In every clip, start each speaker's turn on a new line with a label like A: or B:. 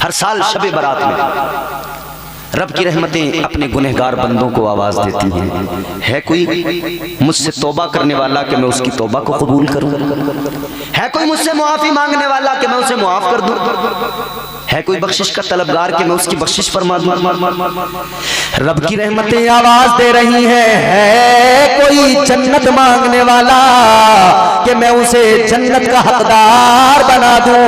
A: हर साल शब बारात में रब की रहमतें अपने गुनहगार बंदों को आवाज देती हैं। है कोई मुझसे तौबा करने वाला कि मैं उसकी तौबा को कबूल करूं? है कोई मुझसे मुआफी मांगने वाला कि मैं उसे मुआफ कर दूं? है कोई बख्शिश का तलबगार कि मैं उसकी बख्शिश फरमा दूं? रब की रहमतें आवाज दे रही हैं। है कोई जन्नत मांगने वाला कि मैं उसे जन्नत का हकदार बना दूं?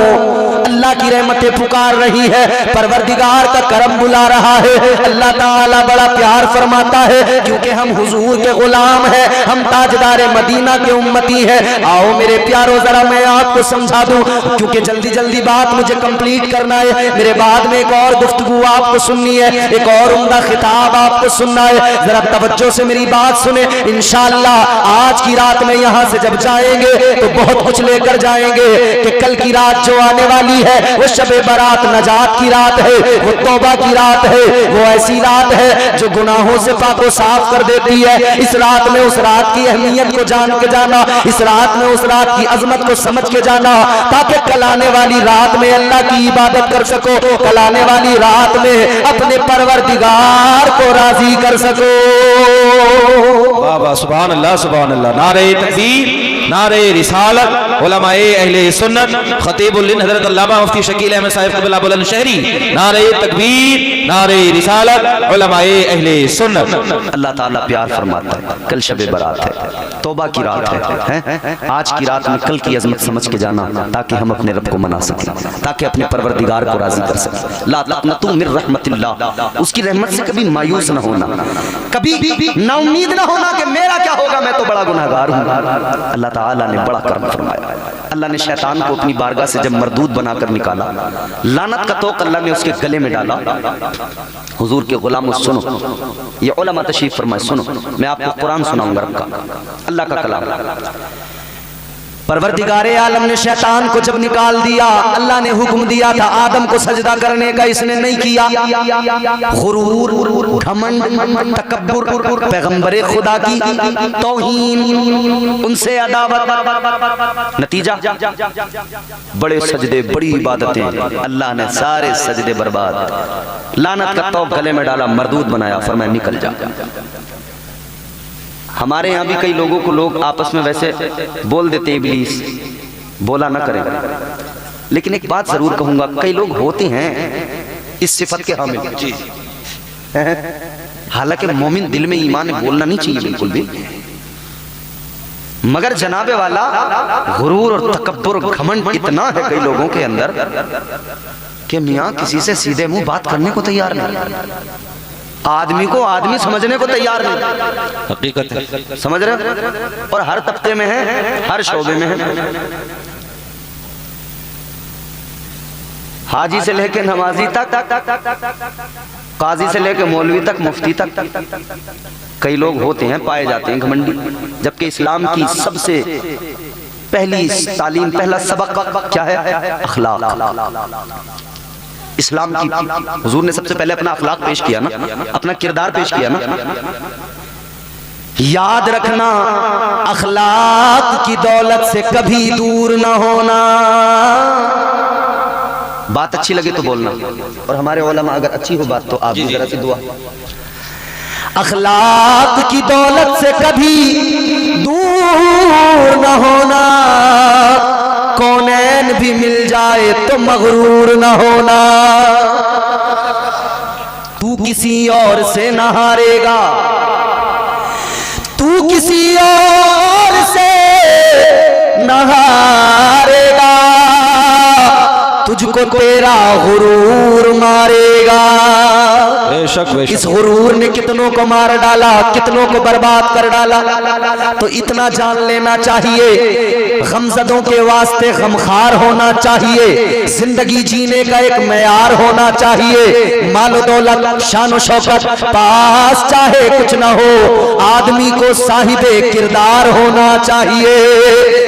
A: अल्लाह की रहमतें पुकार रही है, परवरदिगार का करम बुला रहा है। अल्लाह ताला बड़ा प्यार फरमाता है क्योंकि हम हुजूर के गुलाम हैं, हम ताजदार मदीना के उम्मती हैं। आओ मेरे प्यारो, जरा मैं आपको समझा दूं क्योंकि जल्दी जल्दी बात मुझे कंप्लीट करना है। मेरे बाद में एक और गुफ्तगू आपको सुननी है, एक और उम्दा खिताब आपको सुनना है। जरा तवज्जो से मेरी बात सुने। इंशाअल्लाह आज की रात में यहाँ से जब जाएंगे तो बहुत कुछ लेकर जाएंगे कि कल की रात जो आने वाली है वो शबे बारात नजात की रात है, वो तौबा की रात है, वो ऐसी रात है जो गुनाहों से पाको साफ कर देती है। इस रात में उस रात की अहमियत को जान के जाना, इस रात में उस रात की अजमत को समझ के जाना, ताकि कल आने वाली रात में अल्लाह की इबादत कर सको, कल आने वाली रात में अपने परवरदिगार को राजी कर सको।
B: वाह वाह, सुभान अल्लाह सुभान अल्लाह। नारे तकबीर, नारे रिसालत, उलमाए अहले सुन्नत, खतीबुल हिंद हजरत अल्लामा मुफ्ती शकील अहमद साहिब क़िबला बुलंदशहरी, नारे तकबीर, नारे रिसालत, उलमाए अहले सुन्नत।
A: अल्लाह ताला प्यार फरमाता है। कल शब बारात है, तौबा की रात है। आज की रात में कल की अजमत समझ के जाना ताकि हम अपने रब को मना सकें, ताकि अपने परवरदिगार को राजी कर सकें। ला तक़नतू मिन रहमतिल्लाह, उसकी रहमत से कभी मायूस न होना, कभी नाउम्मीद न होना कि मेरा क्या होगा, मैं तो बड़ा गुनहगार हूँ। अल्लाह ताला ने बड़ा करम फरमाया। अल्लाह ने शैतान को अपनी बारगाह से जब मरदूद बनाकर निकाला, लानत का तोक अल्लाह ने उसके गले में डाला। हुजूर के गुलामों सुनो, ये उलमा तशरीफ फरमाए, सुनो मैं आपको कुरान सुनाऊंगा रब का, अल्लाह का कलाम। परवरदिगारे आलम ने शैतान को जब निकाल दिया, अल्लाह ने हुक्म दिया था आदम को सजदा करने का, इसने नहीं किया। गुरूर, घमंड, तकब्बुर, पैगंबरे खुदा की तौहीन, उनसे अदावत, नतीजा बड़े सजदे, बड़ी इबादतें, अल्लाह ने सारे सजदे बर्बाद। लानत का तौक गले में डाला, मरदूद बनाया, फरमाया निकल जा। हमारे यहाँ भी कई लोगों को लोग आपस में वैसे बोल देते हैं, इब्लीस, बोला ना करें। लेकिन एक बात जरूर कहूंगा, कई लोग होते हैं इस सिफत के हामिल, हालांकि मोमिन दिल में ईमान बोलना नहीं चाहिए बिल्कुल भी, मगर जनाबे वाला गुरूर और तकब्बुर और घमंड इतना है कई लोगों के अंदर कि मियाँ किसी से सीधे मुंह बात करने को तैयार नहीं, आदमी को आदमी समझने को तैयार नहीं।
B: हकीकत है,
A: समझ रहे? और हर तबके में है, हर शोबे में है। हाजी से लेके नमाजी तक, काजी से लेके मौलवी तक, मुफ्ती तक, कई लोग होते हैं, पाए जाते हैं घमंडी। जबकि इस्लाम की सबसे पहली तालीम, पहला सबक क्या है? अखलाक। इस्लाम की हुजूर ने सबसे पहले अपना अखलाक पेश किया ना, अपना किरदार पेश किया ना। याद रखना, अखलाक की दौलत से कभी दूर ना होना। बात अच्छी लगे तो बोलना, और हमारे उलमा अगर अच्छी हो बात तो आप भी जरा सी दुआ। अखलाक की दौलत से कभी दूर न होना, कौनैन भी मिल जाए तो मगरूर न होना। तू किसी और से न हारेगा, तू किसी और से न हारेगा, तुझको तेरा गुरूर मारेगा।
B: बेशक बेशक।
A: इस गुरूर ने कितनों को मार डाला, कितनों को बर्बाद कर डाला। तो इतना जान लेना चाहिए, गमज़दों के वास्ते गमखार होना चाहिए, जिंदगी जीने का एक मयार होना चाहिए। मालो दौलत, शान शौकत पास चाहे कुछ ना हो, आदमी को साहिबे किरदार होना चाहिए।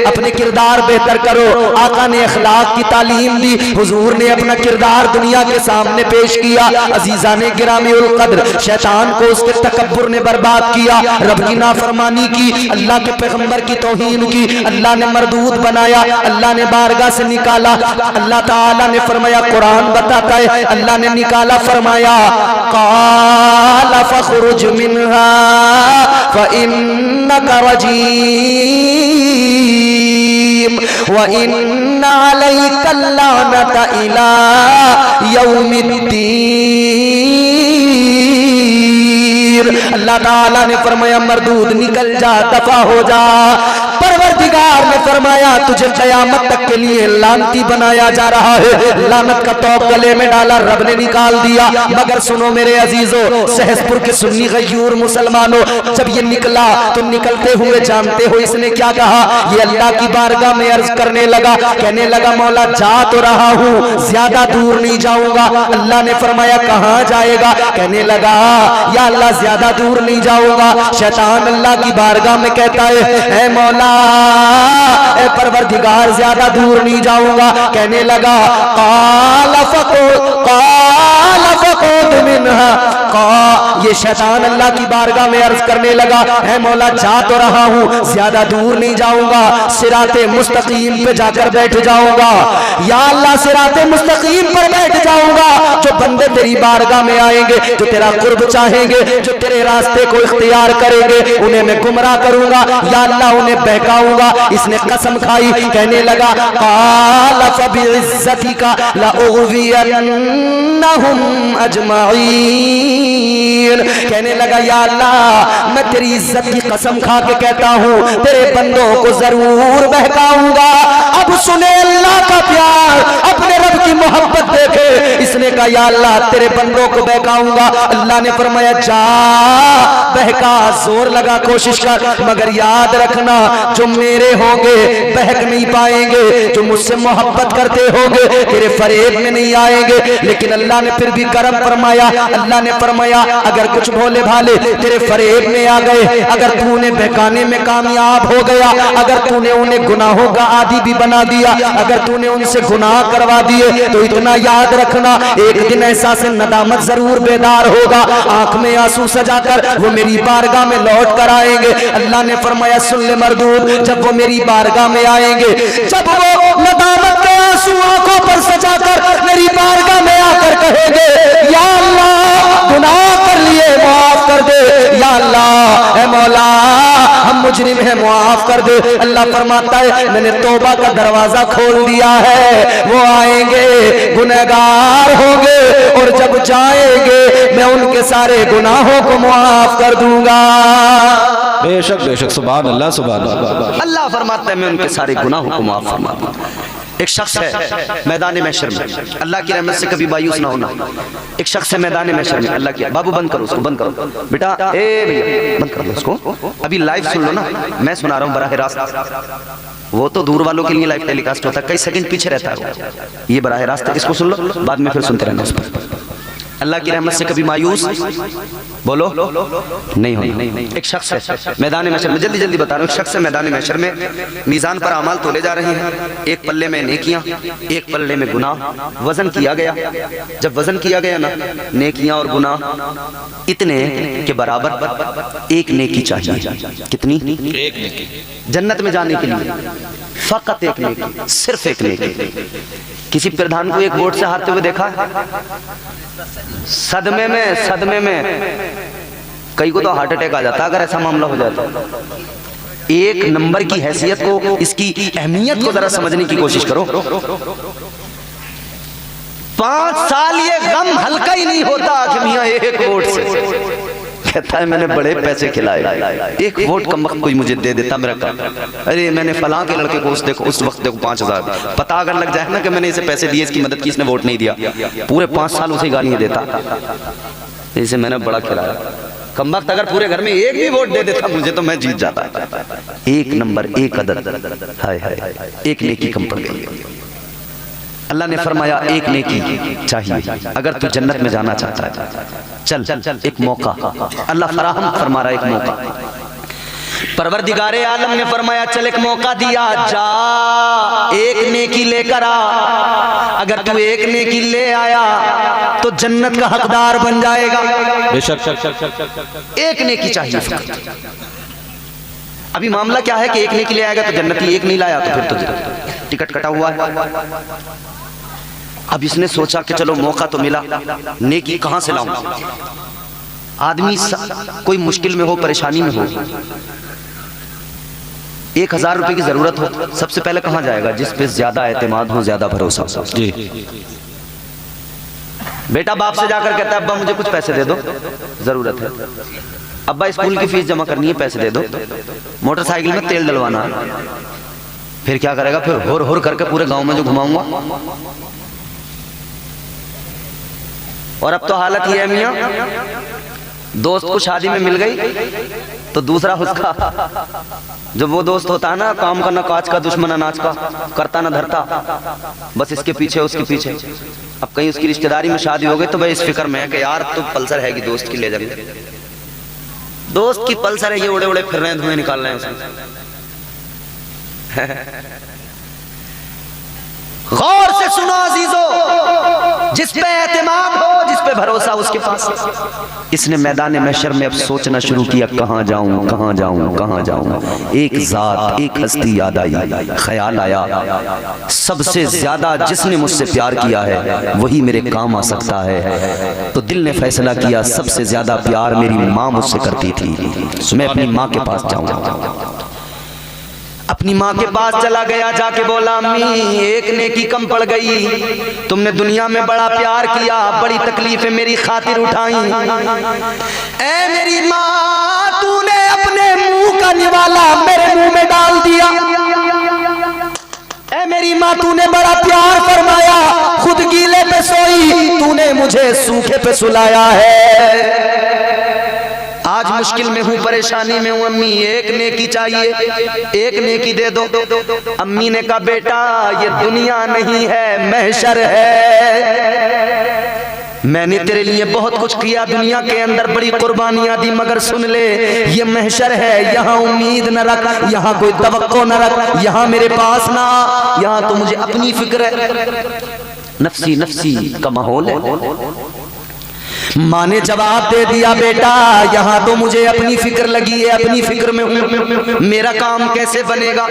A: अपने किरदार बेहतर करो। आका ने अखलाक की तालीम दी, हुजूर ने अपना किरदार दुनिया के सामने पेश किया। अजीजाने गिरामी उल कद्र, शैतान को उसके तकब्बुर ने बर्बाद किया, रब की नाफरमानी की, अल्लाह के पैगंबर की तौहीन की, अल्लाह ने मरदूद बनाया, अल्लाह ने बारगाह से निकाला। अल्लाह ताला ने फरमाया, कुरान बताता है, अल्लाह ने निकाला, फरमाया क़ाल फ़ख़रुज मिन्हा फ़इन्नका रजीम व इन्न अलैका लानता इला यौमिद्दीन। अल्लाह ताला ने फरमाया, मरदूद निकल जा, दफा हो जा। परवरदिगार ने फरमाया, तुझे क़यामत तक के लिए लानती बनाया जा रहा है। लानत का तौब गले में डाला, रब ने निकाल दिया। मगर सुनो मेरे अजीजों, सहसपुर के सुन्नी गयूर मुसलमानों, जब ये निकला तो निकलते हुए जानते हो इसने क्या कहा? ये अल्लाह की बारगाह में अर्ज करने लगा, कहने लगा, मौला जा तो रहा हूँ, ज्यादा दूर नहीं जाऊंगा। अल्लाह ने फरमाया, कहाँ जाएगा? कहने लगा, या अल्लाह ज्यादा दूर नहीं जाऊंगा। शैतान अल्लाह की बारगाह में कहता है, ऐ मौला, ऐ परवरदिगार, ज्यादा दूर नहीं जाऊंगा। कहने लगा, क़ाल फ़ख़ुज़ मिन्हा, ये शैतान अल्लाह की बारगाह में अर्ज करने लगा, है मौला जा तो रहा हूँ, ज्यादा दूर नहीं जाऊंगा, सिराते मुस्तकीम पे जाकर बैठ जाऊंगा। या अल्लाह, सिराते मुस्तकीम पर बैठ जाऊंगा। जो बंदे तेरी बारगाह में आएंगे, जो तेरा कुर्ब चाहेंगे, जो तेरे रास्ते को इख्तियार करेंगे, उन्हें मैं गुमराह करूंगा। या अल्लाह, उन्हें बहकाऊंगा। इसने कसम खाई, कहने लगा, क़ाल फ़बिइज़्ज़तिका लअग़वियन्नहुम अजमईन। कहने लगा, या अल्लाह, मैं तेरी इज्जत की कसम खा के कहता हूँ, तेरे बंदों को जरूर बहकाऊंगा। अब सुने अल्लाह का प्यार, अपने रब की मोहब्बत देखे। इसने कहा, या अल्लाह, तेरे बंदों को बहकाऊंगा। अल्लाह ने फरमाया, जा बहका, जोर लगा, कोशिश कर, मगर याद रखना, जो मेरे होंगे बहक नहीं पाएंगे, जो मुझसे मोहब्बत करते होंगे तेरे फरेब में नहीं आएंगे। लेकिन अल्लाह ने फिर भी करम फरमाया। अल्लाह ने फरमाया, अगर कुछ भोले भाले तेरे फरेब में आ गए, अगर तू उन्हें बहकाने में कामयाब हो गया, अगर तूने उन्हें गुनाहों का आदी भी बना दिया, अगर तूने उनसे गुनाह करवा दिए, तो इतना याद रखना, एक दिन ऐसा से नदामत जरूर बेदार होगा, आंख में आंसू सजाकर वो मेरी बारगाह में लौट कर आएंगे। अल्लाह ने फरमाया, सुन ले मरदूद, जब वो मेरी बारगाह में आएंगे, जब वो नदामत के आंसू आंखों पर सजाकर मेरी बारगाह में आकर कहेंगे, या अल्लाह, गुनाह कर लिए, माफ कर दे। या अल्लाह, ऐ मौला, हम मुजरिम हैं, माफ कर दे। अल्लाह फरमाता है, मैंने तौबा का दरवाजा खोल दिया है। वो आएंगे, गुनहगार होंगे, और जब जाएंगे मैं उनके सारे गुनाहों को माफ कर दूंगा।
B: बेशक बेशक, सुभान अल्लाह, सुभान अल्लाह।
A: अल्लाह फरमाता है, मैं उनके सारे गुनाहों को माफ फरमा दूंगा। एक शख्स है मैदान महशर में, अल्लाह की रहमत से कभी मायूस ना होना। एक शख्स है मैदान महशर में, अल्लाह की, बाबू बंद करो उसको, बंद करो बेटा, ए भैया बंद कर लो उसको, अभी लाइव सुन लो ना, मैं सुना रहा हूँ बराह रास्त। वो तो दूर वालों के लिए लाइव टेलीकास्ट होता है, कई सेकंड पीछे रहता है, ये बराह रास्त है, इसको सुन लो, बाद में फिर सुनते रहना उस पर। अल्लाह की रहमत से कभी मायूस बोलो नहीं हो। एक शख्स है मैदान महशर में, जल्दी जल्दी बता रहा हूँ, एक शख्स है मैदान महशर में, मीज़ान पर अमाल तोले जा रहे हैं, एक पल्ले में नेकियां, एक पल्ले में गुनाह, वजन किया गया। जब वजन किया गया ना, नेकियां और गुनाह इतने के बराबर एक नेकी चाहिए। कितनी? एक नेकी। जन्नत में जाने के लिए फकत एक नेकी, सिर्फ एक नेकी। किसी प्रधान को एक वोट से हारते हुए देखा? सदमे में कई को तो हार्ट अटैक आ जाता अगर ऐसा मामला हो जाता। एक नंबर की हैसियत को, इसकी अहमियत को जरा समझने की कोशिश करो। 5 साल ये गम हल्का ही नहीं होता कि मियां एक वोट से। कहता है, मैंने बड़े पैसे खिलाए, एक वोट कम वक्त कोई मुझे दे देता मेरा काम। अरे मैंने फलां के लड़के को उस वक्त देखो 5000, पता अगर लग जाए ना कि मैंने इसे पैसे दिए, इसकी मदद की, इसने वोट नहीं दिया, पूरे 5 साल उसे गालियां देता, इसे मैंने बड़ा खिलाया। कम वक्त अगर पूरे घर में एक भी वोट दे देता मुझे, तो मैं जीत जाता। एक नंबर, एक अदद, हाय हाय, एक नेकी कम पड़ गई। अल्लाह ने फरमाया, एक नेकी चाहिए अगर तू जन्नत में जाना चाहता है। चल, एक मौका अल्लाह फराहम फरमा रहा है, एक मौका। परवरदिगारे आलम ने फरमाया चल एक मौका दिया, जा एक नेकी लेकर आ। अगर तू एक नेकी ले आया तो जन्नत का हकदार बन जाएगा। एक नेकी चाहिए। अभी मामला क्या है कि एक नेकी ले आएगा तो जन्नती, एक नहीं लाया तो फिर तो टिकट कटा हुआ है। अब इसने सोचा कि चलो मौका तो मिला, नेकी कहां से लाऊं। आदमी कोई मुश्किल में हो, परेशानी में हो, 1000 रुपए की जरूरत हो, सबसे पहले कहां जाएगा? जिस पे ज्यादा एतमाद हो, ज्यादा भरोसा हो। जी बेटा बाप से जाकर कहता है अब्बा मुझे कुछ पैसे दे दो, जरूरत है। अब्बा स्कूल की फीस जमा करनी है, पैसे दे दो। मोटरसाइकिल में तेल डलवाना है। फिर क्या करेगा? फिर होर होर करके पूरे गांव में जो घुमाऊंगा। और अब तो हालत ये है मियां, दोस्त को शादी में मिल गई तो दूसरा उसका, जो वो दोस्त होता है ना, काम का ना काज का, दुश्मन अनाज का, करता ना धरता, बस इसके पीछे उसके पीछे। अब कहीं उसकी रिश्तेदारी में शादी हो गई तो भाई इस फिक्र में है कि यार तो पल्सर है कि दोस्त की ले जाएंगे। दोस्त की पल्सर है, ये उड़े उड़े फिर रहे हैं, धुएं निकाल रहे हैं उसमें। गौर से सुनो अजीजों, जिस पे एतमाद हो, जिस पे भरोसा उसके पास। इसने मैदान महशर में अब सोचना शुरू किया, कहां जाऊं, कहां जाऊं, कहां जाऊं। एक जात, एक हस्ती याद आई, ख्याल आया, सबसे ज्यादा जिसने मुझसे प्यार किया है वही मेरे काम आ सकता है। तो दिल ने फैसला किया, सबसे ज्यादा प्यार मेरी माँ मुझसे करती थी, मैं अपनी माँ के पास जाऊंगा। अपनी माँ के पास चला गया, जाके बोला अम्मी एक नेकी कम पड़ गई, तुमने दुनिया में बड़ा प्यार किया, बड़ी तकलीफें मेरी खातिर उठाई। ऐ मेरी माँ, तूने अपने मुंह का निवाला मेरे मुंह में डाल दिया। ऐ मेरी माँ, तूने बड़ा प्यार फरमाया, खुद गीले पे सोई, तूने मुझे सूखे पे सुलाया है। आज मुश्किल में हूँ, परेशानी में हूँ, अम्मी एक नेकी चाहिए, एक नेकी दे दो। अम्मी ने कहा बेटा ये दुनिया नहीं है, महशर है। मैंने तेरे लिए बहुत कुछ किया, दुनिया के अंदर बड़ी कुर्बानियां दी, मगर सुन ले ये महशर है, यहाँ उम्मीद न रख, यहाँ कोई तवक्को न रख, यहाँ मेरे पास ना, यहाँ तो मुझे अपनी फिक्र है। नफसी नफसी का माहौल है। माँ ने जवाब दे दिया बेटा यहाँ तो मुझे अपनी फिक्र लगी है, अपनी फिक्र में हूँ, मेरा काम कैसे बनेगा।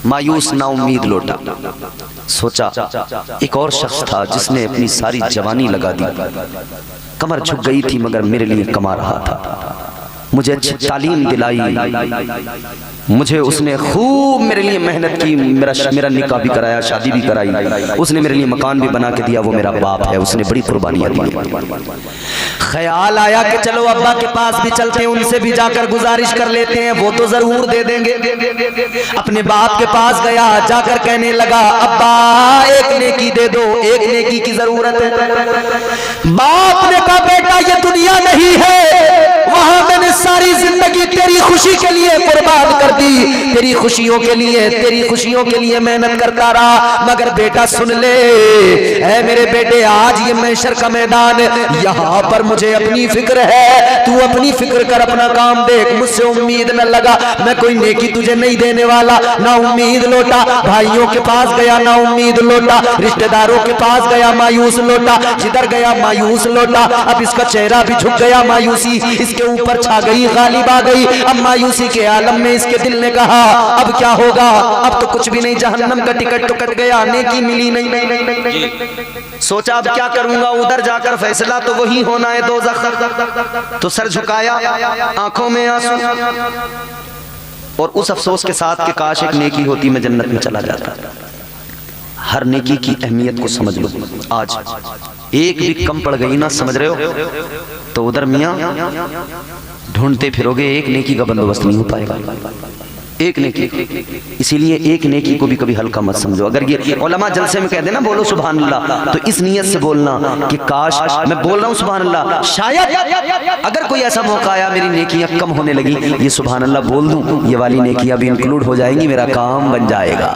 A: मायूस ना उम्मीद लौटा। सोचा एक और शख्स था जिसने अपनी सारी जवानी लगा दी, कमर झुक गई थी मगर मेरे लिए कमा रहा था, मुझे अच्छी तालीम दिलाई, मुझे उसने खूब मेरे लिए मेहनत की, मेरा निकाह भी कराया, शादी भी कराई, उसने मेरे लिए मकान भी बना के दिया, वो मेरा बाप है, उसने बड़ी कुर्बानियां दी। ख्याल आया कि चलो अब्बा के पास भी चलते हैं, उनसे भी जाकर गुजारिश कर लेते हैं, वो तो जरूर दे देंगे। अपने बाप के पास गया, जाकर कहने लगा अब्बा एक नेकी दे दो, एक नेकी की जरूरत है। बाप ने कहा बेटा ये दुनिया नहीं है, वहां मैंने सारी जिंदगी तेरी खुशी के लिए कुर्बान कर दी, तेरी खुशियों के लिए, तेरी खुशियों के लिए मेहनत करता रहा, मगर बेटा सुन ले, ऐ मेरे बेटे आज ये महशर का मैदान है, यहाँ पर मुझे अपनी फिक्र है, तू अपनी फिक्र कर, अपना काम देख, मुझसे उम्मीद न लगा, मैं कोई नेकी तुझे नहीं देने वाला। ना उम्मीद लौटा, भाइयों के पास गया ना उम्मीद लौटा, रिश्तेदारों के पास गया मायूस लौटा, जिधर गया मायूस लौटा। अब इसका चेहरा भी झुक गया, मायूसी इसके ऊपर छा गई, गालिब आ गई। अब मायूसी के आलम में इसके दिल ने कहा अब क्या होगा, अब तो कुछ भी नहीं, जहन्नम का टिकट तो कट गया, नेकी मिली नहीं। सोचा अब क्या करूंगा, उधर जाकर फैसला तो वही होना है, दोज़ख। तो सर झुकाया, आंखों में आंसू, और उस अफसोस के साथ कि काश एक नेकी होती मैं जन्नत में चला जाता। हर नेकी की अहमियत को समझ लो। आज एक भी कम पड़ गई ना, समझ रहे हो, तो उधर मियां ढूंढते फिरोगे, एक नेकी का बंदोबस्त नहीं हो पाएगा। एक नेकी, इसीलिए एक नेकी को भी कभी हल्का मत समझो। अगर ये उलमा जलसे में कह देना बोलो सुभान अल्लाह, तो इस नियत से बोलना कि काश, मैं बोल रहा हूँ सुभान अल्लाह, शायद अगर कोई ऐसा मौका आया मेरी नेकियां कम होने लगी, ये सुभान अल्लाह बोल दूं, ये वाली नेकियां भी इंक्लूड हो जाएंगी, मेरा काम बन जाएगा।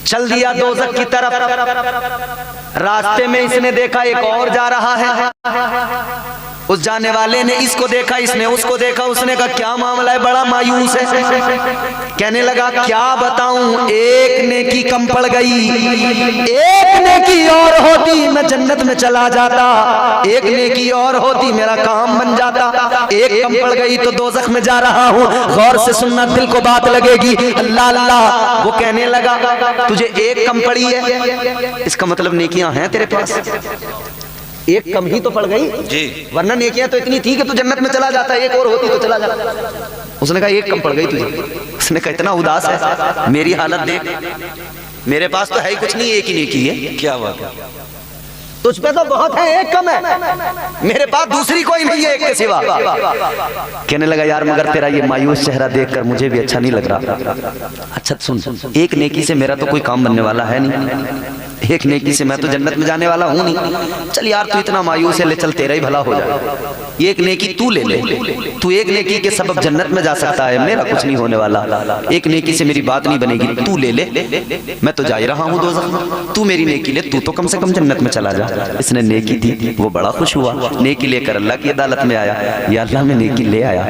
A: चल दिया दोज़ख की तरफ। रास्ते में इसने देखा एक और जा रहा है, उस जाने वाले ने इसको देखा, इसने उसको देखा, उसने कहा क्या मामला है, बड़ा मायूस है। कहने लगा क्या बताऊं, एक नेकी कम पड़ गई, एक नेकी और होती मैं जन्नत में चला जाता, एक नेकी और होती मेरा काम बन जाता, एक कम पड़ गई तो दोज़ख में जा रहा हूं। गौर से सुनना, दिल को बात लगेगी। अल्लाह अल्लाह, वो कहने लगा तुझे एक कम पड़ी है, इसका मतलब नेकियां हैं तेरे पास, एक कम ही तो पड़ गई जी, वरना नेकियां तो इतनी थी कि तू जन्नत में चला जाता, एक और होती तो चला जाता। उसने कहा एक कम पड़ गई तुझे। उसने कहा इतना उदास है, मेरी हालत देख, मेरे पास तो है ही कुछ नहीं, एक ही नेकी है। क्या बात है, तुझ पे तो बहुत है, एक कम है, मेरे पास दूसरी कोई नहीं है एक के सिवा। कहने लगा यार मगर तेरा ये मायूस चेहरा देखकर मुझे भी अच्छा नहीं लग रहा। अच्छा सुन, एक नेकी से मेरा तो कोई काम बनने वाला है नहीं, एक नेकी से मैं तो जन्नत में जाने वाला हूं नहीं। चल यार तू इतना मायूस है, ले चल तेरा ही भला हो जाए, एक नेकी तू ले ले, तू एक नेकी के सबब जन्नत में जा सकता है, मेरा कुछ नहीं होने वाला, एक नेकी से मेरी बात नहीं बनेगी, तू ले ले, मैं तो जा ही रहा हूं दोज़ख में, तू मेरी नेकी ले, तू तो कम से कम जन्नत में चला जा। इसने नेकी दी, वो बड़ा खुश हुआ, नेकी लेकर अल्लाह की अदालत में आया, या अल्लाह में नेकी ले आया,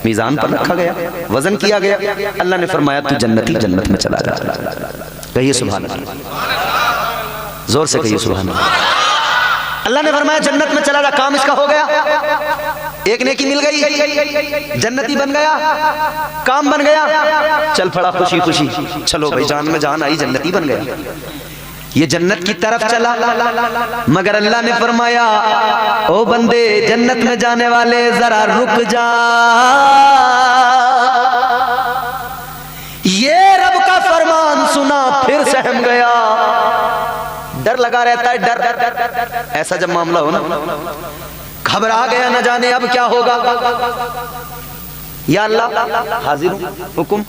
A: मीज़ान पर रखा गया, वजन किया गया, अल्लाह ने फरमाया तू जन्नती, जन्नत में चला जा। कहिए सुभान अल्लाह, जोर से कहिए सुभान अल्लाह। अल्लाह ने फरमाया जन्नत में चला जा, काम इसका हो गया, एक नेकी मिल गई, जन्नती बन गया, काम बन गया, चल पड़ा खुशी खुशी, चलो भाई जान में जान आई, जन्नती बन गया। ये जन्नत की तरफ चला, मगर अल्लाह ने फरमाया ओ बंदे जन्नत में जाने वाले जरा रुक जा, ये रब का फरमान सुना फिर सहम गया। डर लगा रहता है, डर ऐसा जब मामला हो ना, घबरा गया, न जाने अब क्या होगा। या अल्लाह हाजिर हूं, हुकुम।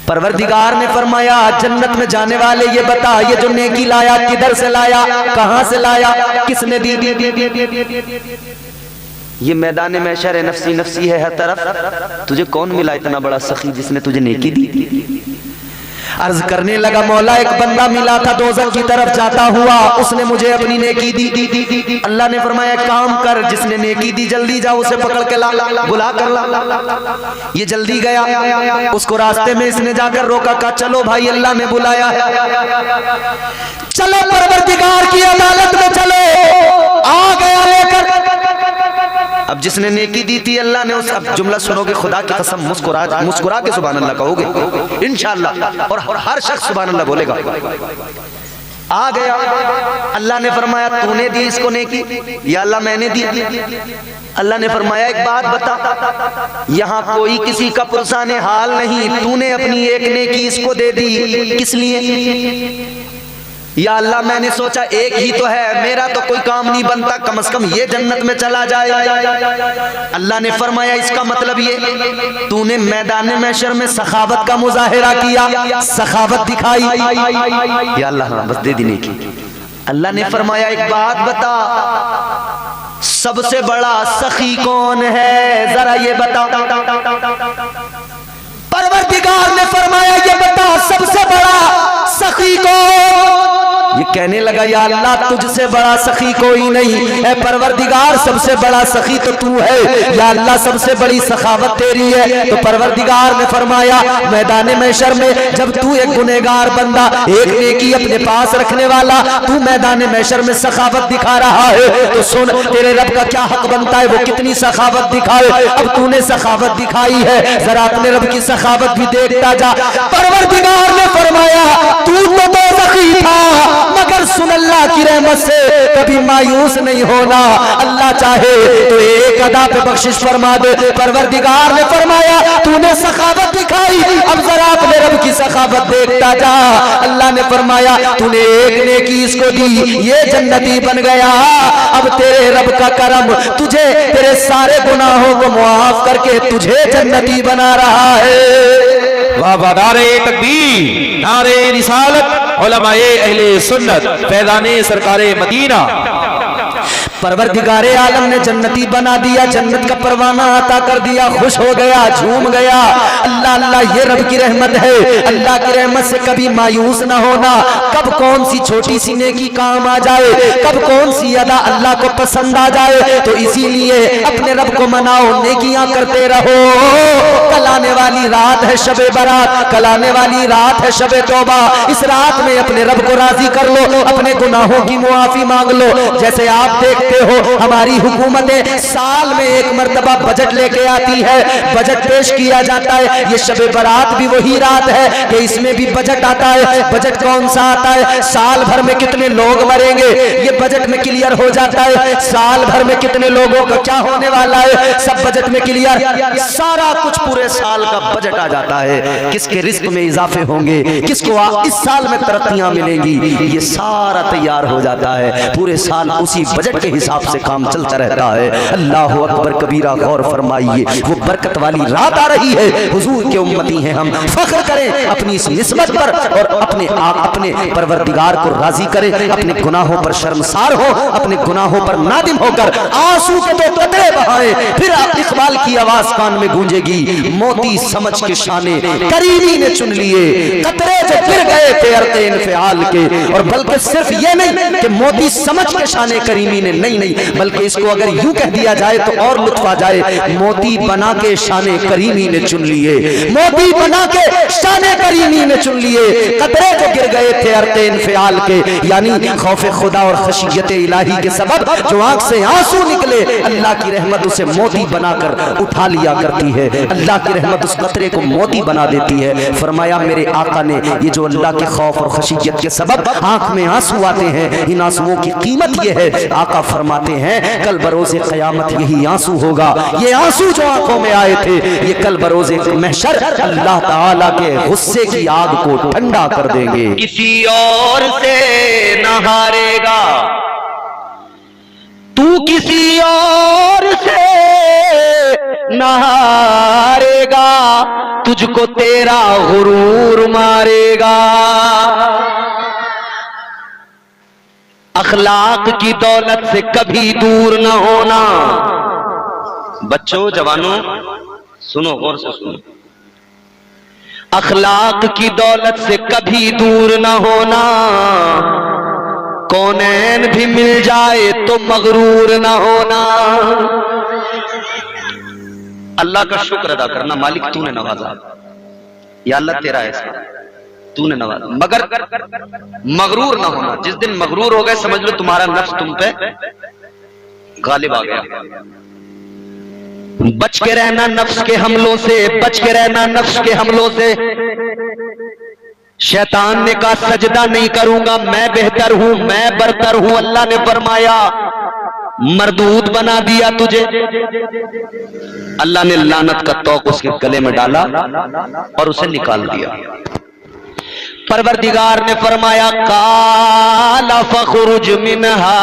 A: परवरदिगार ने फरमाया जन्नत में जाने वाले ये बता, ये जो नेकी लाया किधर से लाया, कहां से लाया, किसने दी? ये मैदान महशर है, नफसी नफसी है हर तरफ, तुझे कौन मिला इतना बड़ा सखी जिसने तुझे नेकी दी? अर्ज करने लगा मौला एक बंदा मिला था दोज़ख की तरफ जाता हुआ, उसने मुझे अपनी नेकी दी। अल्लाह ने फरमाया काम कर, जिसने नेकी दी जल्दी जा उसे पकड़ के ला, बुला कर ला। ये जल्दी गया, उसको रास्ते में इसने जाकर रोका, कहा चलो भाई अल्लाह ने बुलाया है, चलो परवरदिगार की अदालत में चलो। आ गया लेकर, अब जिसने नेकी दी थी अल्लाह ने उस, अब जुमला सुनोगे खुदा की कसम मुस्कुरा के सुभान अल्लाह कहोगे इंशाअल्लाह, और हर शख्स सुभान अल्लाह बोलेगा। आ गया, अल्लाह ने फरमाया तूने दी इसको नेकी, या अल्लाह मैंने दी? अल्लाह ने फरमाया एक बात बता, यहाँ कोई किसी का पुरसाने हाल नहीं, तूने अपनी एक नेकी इसको दे दी, किस लिए? या अल्लाह मैंने सोचा एक ही तो है, मेरा तो कोई काम नहीं बनता, कम से कम ये जन्नत में चला जाए। अल्लाह ने फरमाया इसका मतलब ये तूने मैदान महशर में सखावत का मुजाहिरा किया, सखावत दिखाई। या अल्लाह हाँ बस दे देने की। अल्लाह ने फरमाया एक बात बता, सबसे बड़ा सखी कौन है, जरा ये बता। परवरदिगार ने फरमाया ये बता सबसे बड़ा सखी कौन? ये कहने लगा या अल्लाह तुझसे बड़ा सखी कोई नहीं है, परवरदिगार सबसे बड़ा सखी तो तू है, या अल्लाह सबसे बड़ी सखावत तेरी है। तो परवरदिगार ने फरमाया मैदान महशर में जब तू एक गुनहगार बंदा, एक नेकी अपने पास रखने वाला, तू मैदान महशर में सखावत दिखा रहा है, तो सुन तेरे रब का क्या हक बनता है, वो कितनी सखावत दिखाए। अब तूने सखावत दिखाई है, जरा अपने रब की सखावत भी देखता जा। परवरदिगार ने फरमाया तू तो दोज़खी था, मगर सुन अल्लाह की रहमत से कभी मायूस नहीं होना, अल्लाह चाहे तो एक अदा पे बख्शिश फरमा दे। परवरदिगार ने फरमाया तूने सखावत दिखाई, अब जरा अपने रब की सखावत देखता जा। अल्लाह ने फरमाया तूने एक नेकी इसको दी, ये जन्नती बन गया, अब तेरे रब का करम तुझे तेरे सारे गुनाहों को मुआफ करके तुझे जन्नती बना रहा है।
B: वाह वाह, नारे तकबीर, नारे रिसालत, उलमाए अहले सुन्नत, फैज़ाने सरकारे मदीना।
A: परवरदिगारे आलम ने जन्नती बना दिया, जन्नत का परवाना अता कर दिया, खुश हो गया, झूम गया। अल्लाह अल्लाह, ये रब की रहमत है। अल्लाह की रहमत से कभी मायूस ना होना। कब कौन सी छोटी सी नेकी काम आ जाए, कब कौन सी अदा अल्लाह को पसंद आ जाए, तो इसीलिए अपने रब को मनाओ, नेकियां करते रहो। कल आने वाली रात है शबे बारात, कल आने वाली रात है शबे तौबा। इस रात में अपने रब को राजी कर लो, अपने गुनाहों की मुआफी मांग लो। जैसे आप देखते हो हमारी हुकूमतें साल में एक मर्तबा बजट लेके आती है, बजट पेश किया जाता है। ये शबे बारात भी वही रात है कि इसमें भी बजट आता है। बजट कौन सा आता है? साल भर में कितने लोग मरेंगे, ये बजट में क्लियर हो जाता है। साल भर में कितने लोगों का क्या होने वाला है, सब बजट में क्लियर। सारा कुछ पूरे साल का बजट आ जाता है। किसके रिस्क में इजाफे होंगे, किसको इस साल में तरक्कियां मिलेंगी, ये सारा तैयार हो जाता है। पूरे साल उसी बजट के हिसाब से काम चलता रहता है। अल्लाह अकबर कबीरा, गौर फरमाइए, वो बरकत वाली रात आ रही है। हुजूर के उम्मती हैं हम, फख्र करें अपनी इस निस्बत पर और अपने परवरदिगार को राजी करें। अपने गुनाहों पर शर्मसार हो, अपने गुनाहों पर नादिम होकर आंसू के तो कतरे बहाए। फिर इकबाल की आवाज कान में गूंजेगी, मोती समझ के शाने करीमी ने चुन लिए, कतरे जो गिर गए थे अर्ते इन्फिआल के। और बल्कि सिर्फ ये नहीं कि मोती समझ के शाने करीमी ने, नहीं, बल्कि इसको अगर यूं कह दिया जाए तो और लुत्फ आ जाए, मोती बना के शाने करीमी ने चुन लिए, मोती बना के शाने करीमी ने चुन लिए, कतरे जो गिर गए थे अर्ते इन्फिआल के। यानी खौफ खुदा और खशियत इलाही के सबब जो आंख से आंसू निकले, अल्लाह की रहमत उसे मोती बनाकर उठा लिया करती है। अल्लाह की रहमत उस कतरे को मोती बना देती है। फरमाया मेरे आका ने, ये जो अल्लाह के खौफ और खशियत के सबब आंख में आंसू आते हैं, इन आंसुओं की कीमत ये है। आका फरमाते हैं कल बरोज़े क़यामत यही आंसू होगा। ये आंसू जो आंखों में आए थे, ये कल बरोज़े महशर अल्लाह ताला के गुस्से की आग को ठंडा कर देंगे।
C: किसी और से न हारेगा तू, किसी और से न हारेगा, तुझको तेरा गुरूर मारेगा। अखलाक की दौलत से कभी दूर न होना। बच्चों, जवानों, सुनो, गौर से सुनो। अखलाक की दौलत से कभी दूर न होना, कौनैन भी मिल जाए तो मगरूर न होना। अल्लाह का शुक्र अदा करना, मालिक तूने नवाजा, या अल्लाह तेरा ऐसा, तूने नवाजा, मगर मगरूर ना होना। जिस दिन मगरूर हो गए समझ लो तुम्हारा नफ्स तुम पे गालिब आ गया। बच के रहना नफ्स के हमलों से, बच के रहना नफ्स के हमलों से। शैतान ने कहा सजदा नहीं करूंगा, मैं बेहतर हूं, मैं बरतर हूं। अल्लाह ने फरमाया मरदूद बना दिया तुझे। अल्लाह ने लानत का तौक उसके गले में डाला और उसे निकाल दिया। परवरदिगार ने फरमाया काला फखरुज मिनहा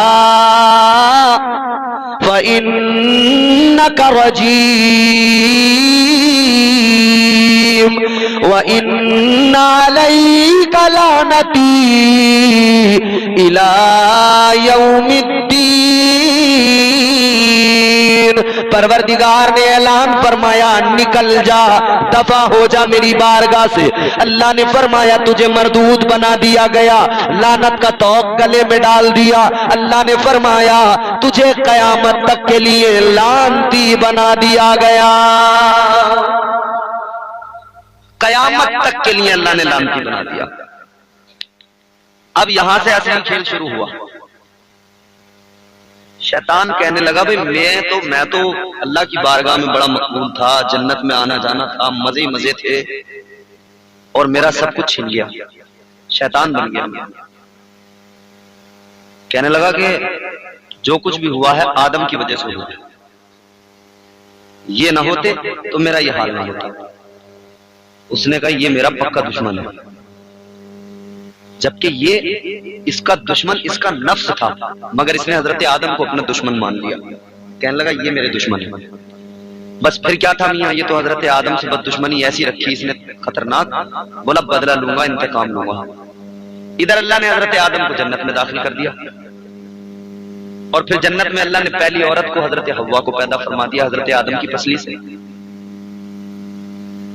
C: फइन्नका रजीम व इन्ना अलैका लानती इला यौमिद्दीन। परवरदिगार ने ऐलान फरमाया निकल जा, दफा हो जा मेरी बारगाह से। अल्लाह ने फरमाया तुझे मरदूद बना दिया गया, लानत का तौक गले में डाल दिया। अल्लाह ने फरमाया तुझे कयामत तक के लिए लानती बना दिया गया। कयामत तक के लिए अल्लाह ने लानती बना दिया। अब यहां से असली खेल शुरू हुआ। शैतान कहने लगा भाई मैं तो अल्लाह की बारगाह में बड़ा मकबूल था, जन्नत में आना जाना था, मजे ही मजे थे, और मेरा सब कुछ छीन लिया। शैतान बन गया। कहने लगा कि जो कुछ भी हुआ है आदम की वजह से हुआ है, ये ना होते तो मेरा ये हाल ना होता। उसने कहा ये मेरा पक्का दुश्मन है, जबकि ये इसका दुश्मन इसका नफ्स था, मगर इसने हजरत आदम को अपना दुश्मन मान लिया। कहने लगा ये मेरे दुश्मन है। बस फिर क्या था मियां, ये तो हजरत आदम से बददुश्मनी ऐसी रखी इसने खतरनाक। बोला बदला लूंगा, इंतकाम लूंगा। इधर अल्लाह ने हजरत आदम को जन्नत में दाखिल कर दिया।
A: और फिर जन्नत में अल्लाह ने पहली औरत को हजरत हव्वा को पैदा फरमा दिया हजरत आदम की फसली से।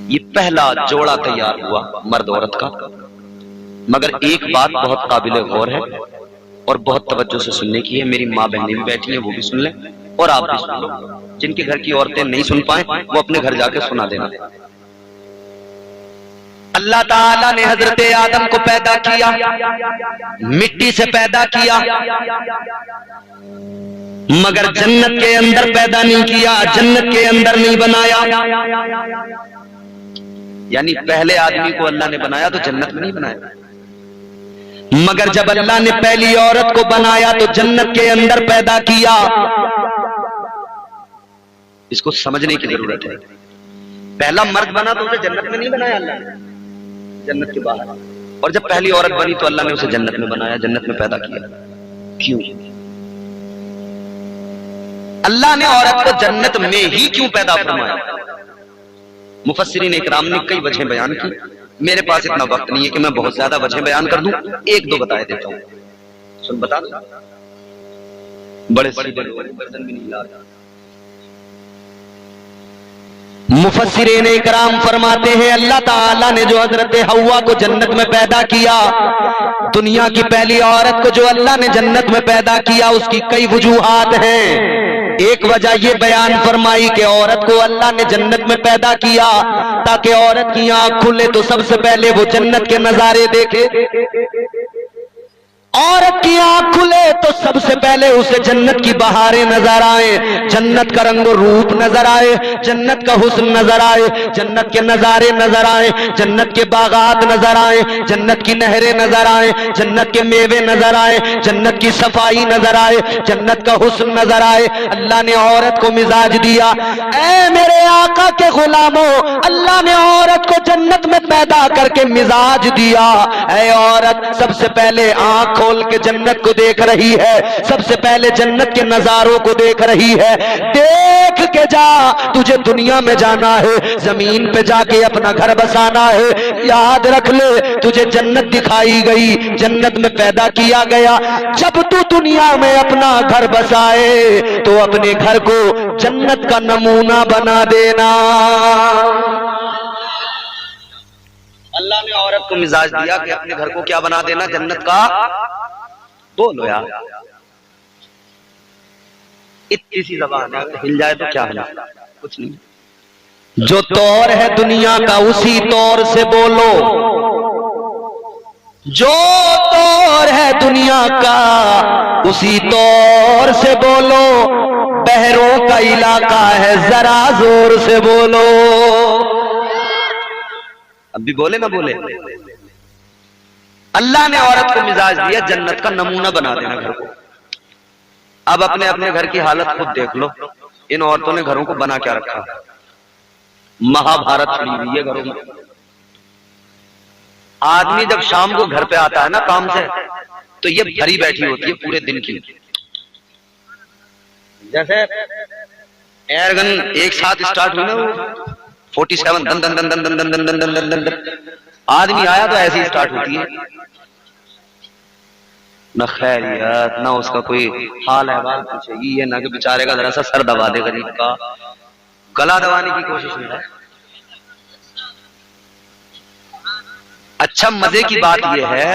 A: ये पहला जोड़ा तैयार हुआ मर्द औरत का। मगर एक बात बहुत काबिल गौर है और बहुत तवज्जो से सुनने की है। मेरी माँ बहनें भी बैठी हैं, वो भी सुन लें और आप भी सुन लो। जिनके घर की औरतें नहीं सुन पाए वो अपने घर जाके सुना देना। अल्लाह ताला ने हजरत आदम को पैदा किया, मिट्टी से पैदा किया, मगर जन्नत के अंदर पैदा नहीं किया, जन्नत के अंदर नहीं बनाया। यानी पहले आदमी को अल्लाह ने बनाया तो जन्नत में नहीं बनाया। मगर जब अल्लाह ने पहली औरत को बनाया तो जन्नत के अंदर पैदा किया। इसको समझने की जरूरत है। पहला मर्द बना तो उसे जन्नत में नहीं बनाया अल्लाह ने, जन्नत के बाहर। और जब पहली औरत बनी तो अल्लाह ने उसे जन्नत में बनाया, जन्नत में पैदा किया। क्यों? अल्लाह ने औरत को जन्नत में ही क्यों पैदा फरमाया? मुफस्सिरीन इकराम ने कई वजह बयान की। मेरे पास इतना वक्त नहीं है कि मैं बहुत ज्यादा वजह बयान कर दूं, एक दो बता देता हूं। सुन बता दो, बड़े सीधे गर्दन भी नहीं ला रहा। मुफस्सिरीन इकराम फरमाते हैं अल्लाह ताला ने जो हजरत हव्वा को जन्नत में पैदा किया, दुनिया की पहली औरत को जो अल्लाह ने जन्नत में पैदा किया, उसकी कई वजूहात हैं। एक वजह ये बयान फरमाई कि औरत को अल्लाह ने जन्नत में पैदा किया ताकि औरत की आंख खुले तो सबसे पहले वो जन्नत के नजारे देखे। औरत की आंख खुले तो सबसे पहले उसे जन्नत की बहारें नजर आए, जन्नत का रंग रूप नजर आए, जन्नत का हुस्न नजर आए, जन्नत के नजारे नजर आए, जन्नत के बागात नजर आए, जन्नत की नहरें नजर आए, जन्नत के मेवे नजर आए, जन्नत की सफाई नजर आए, जन्नत का हुस्न नजर आए। अल्लाह ने औरत को मिजाज दिया। ऐ मेरे आका के गुलामों, अल्लाह ने औरत को जन्नत में पैदा करके मिजाज दिया। ऐ औरत, सबसे पहले आंख खोल के जन्नत को देख रही है, सबसे पहले जन्नत के नजारों को देख रही है। देख के जा, तुझे दुनिया में जाना है, जमीन पे जाके अपना घर बसाना है। याद रख ले, तुझे जन्नत दिखाई गई, जन्नत में पैदा किया गया। जब तू दुनिया में अपना घर बसाए तो अपने घर को जन्नत का नमूना बना देना। अल्लाह ने औरत को मिजाज दिया कि अपने घर को क्या बना देना? जन्नत का। बोलो यार, इतनी सी जबान है, हिल जाए तो क्या है? कुछ नहीं। जो तौर है दुनिया का उसी तौर से बोलो, जो तौर है दुनिया का उसी तौर से बोलो। बहरों का इलाका है, जरा जोर से बोलो। अभी बोले ना बोले? अल्लाह ने औरत को मिजाज दिया जन्नत का नमूना बना देना घर को। अब अपने अपने घर की हालत खुद देख लो। इन औरतों ने घरों को बना क्या रखा? महाभारत छड़ी हुई है घरों में। आदमी जब शाम को घर पे आता है ना काम से, तो ये भरी बैठी होती है पूरे दिन की। जैसे एयरगन एक साथ स्टार्ट हुई ना, वो 47 दन दन दन दन दन दन दन दन दन दन, आदमी आया तो ऐसी स्टार्ट होती है। न खैरियत, न उसका कोई हाल अहवाल पूछेगी, ये ना कि बेचारे का जरा सा सर दबा दे, गरीब का गला दबाने की कोशिश नहीं है। अच्छा, मजे की बात यह है,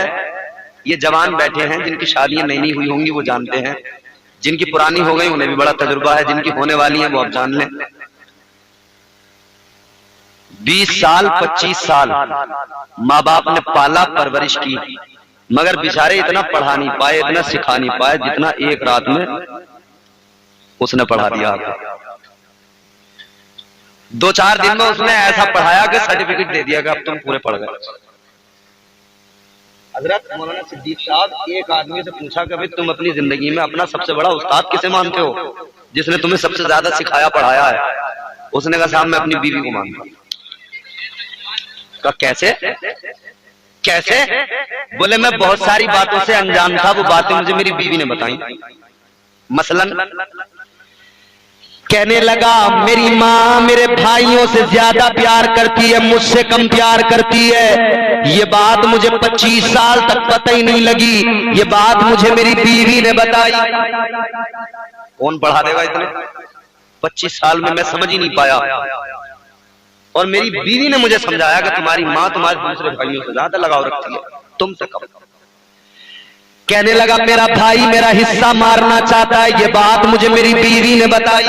A: ये जवान बैठे हैं जिनकी शादियां नई नई हुई होंगी वो जानते हैं, जिनकी पुरानी हो गई उन्हें भी बड़ा तजुर्बा है, जिनकी होने वाली है वो अब जान लें। 20 साल 25 साल माँ बाप ने पाला परवरिश की, मगर बेचारे इतना पढ़ा नहीं पाए, इतना सिखा नहीं पाए जितना एक रात में उसने पढ़ा दिया आपको। 2-4 दिन में उसने ऐसा पढ़ाया कि सर्टिफिकेट दे दिया कि अब तुम पूरे पढ़ गए। हजरत मौलाना सिद्दीक साहब एक आदमी से पूछा कि भाई तुम अपनी जिंदगी में अपना सबसे बड़ा उस्ताद किसे मानते हो, जिसने तुम्हें सबसे ज्यादा सिखाया पढ़ाया है? उसने कहा साहब मैं अपनी बीवी को मानता हूं। कहा कैसे कैसे? बोले मैं बहुत सारी बातों से अनजान था, वो बातें मुझे मेरी बीवी ने बताई। मसलन
C: कहने लगा मेरी माँ मेरे भाइयों से ज्यादा प्यार करती है, मुझसे कम प्यार करती है। ये बात मुझे 25 साल तक पता ही नहीं लगी, ये बात मुझे मेरी बीवी ने बताई।
A: कौन पढ़ा देगा इतने? 25 साल में मैं समझ ही नहीं पाया, और मेरी बीवी ने मुझे समझाया कि तुम्हारी माँ तुम्हारे दूसरे भाइयों से ज्यादा लगाव रखती है, तुमसे कम।
C: कहने लगा मेरा भाई मेरा हिस्सा मारना चाहता है, ये बात मुझे मेरी बीवी ने बताई।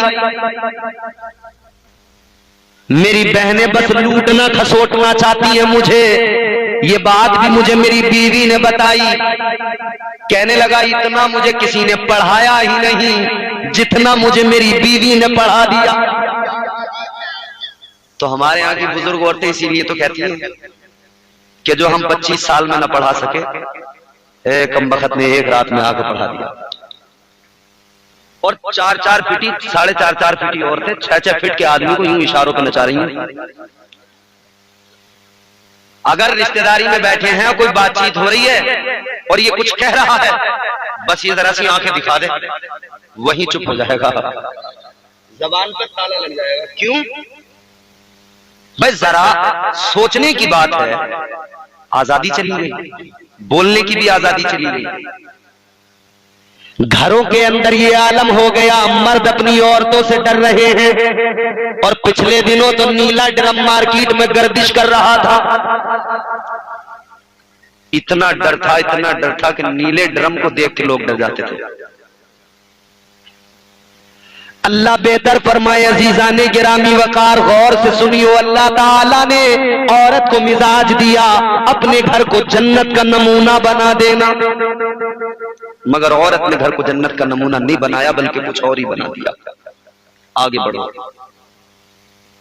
C: मेरी बहनें बस लूटना खसोटना चाहती है मुझे, ये बात भी मुझे मेरी बीवी ने बताई। कहने लगा इतना मुझे किसी ने पढ़ाया ही नहीं जितना मुझे मेरी बीवी ने पढ़ा दिया।
A: तो हमारे यहाँ की बुजुर्ग औरतें इसीलिए तो कहती हैं कि जो हम 25 साल में न पढ़ा सके, कम बखत ने एक रात में आकर पढ़ा दिया। और 4-4 फीटी 4.5 फीटी औरतें 6-6 फीट के आदमी को यूं इशारों पे नचा रही हैं। अगर रिश्तेदारी में बैठे हैं, कोई बातचीत हो रही है और ये कुछ कह रहा है, बस ये जरा सी आंखें दिखा दे, वहीं चुप हो जाएगा, जबान पर ताला लग जाएगा। क्यों भाई? जरा सोचने की बात है, आजादी चली गई, बोलने की भी आजादी चली गई।
C: घरों के अंदर ये आलम हो गया, मर्द अपनी औरतों से डर रहे हैं। और पिछले दिनों तो नीला ड्रम मार्केट में गर्दिश कर रहा था।
A: इतना डर था कि नीले ड्रम को देख के लोग डर जाते थे।
C: अल्लाह बेहतर फरमाए अजीजाने गिरामी वकार, गौर से सुनियो। अल्लाह ताला ने औरत को मिजाज दिया अपने घर को जन्नत का नमूना बना देना,
A: मगर औरत ने घर को जन्नत का नमूना नहीं बनाया, बल्कि कुछ और ही बना दिया। आगे बढ़ो।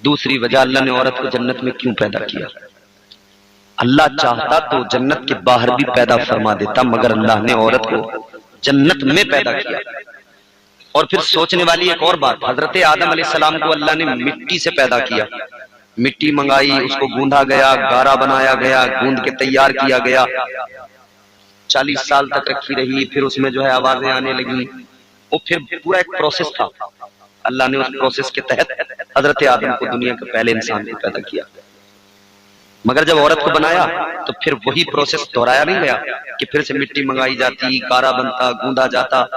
A: दूसरी वजह, अल्लाह ने औरत को जन्नत में क्यों पैदा किया? अल्लाह चाहता तो जन्नत के बाहर भी पैदा फरमा देता, मगर अल्लाह ने औरत को जन्नत में पैदा किया। और फिर सोचने वाली एक और बात, हजरत आदम अलैहिस्सलाम को अल्लाह ने मिट्टी से पैदा किया। मिट्टी मंगाई, उसको गूंधा गया, गारा बनाया गया, गूंद के तैयार किया गया, 40 साल तक रखी रही, फिर उसमें जो है आवाजें आने लगी। वो फिर पूरा एक प्रोसेस था। अल्लाह ने उस प्रोसेस के तहत हजरत आदम को दुनिया के पहले इंसान को पैदा किया। मगर जब औरत को बनाया तो फिर वही प्रोसेस दोहराया नहीं गया कि फिर से मिट्टी मंगाई जाती, गारा बनता, गूंधा जाता।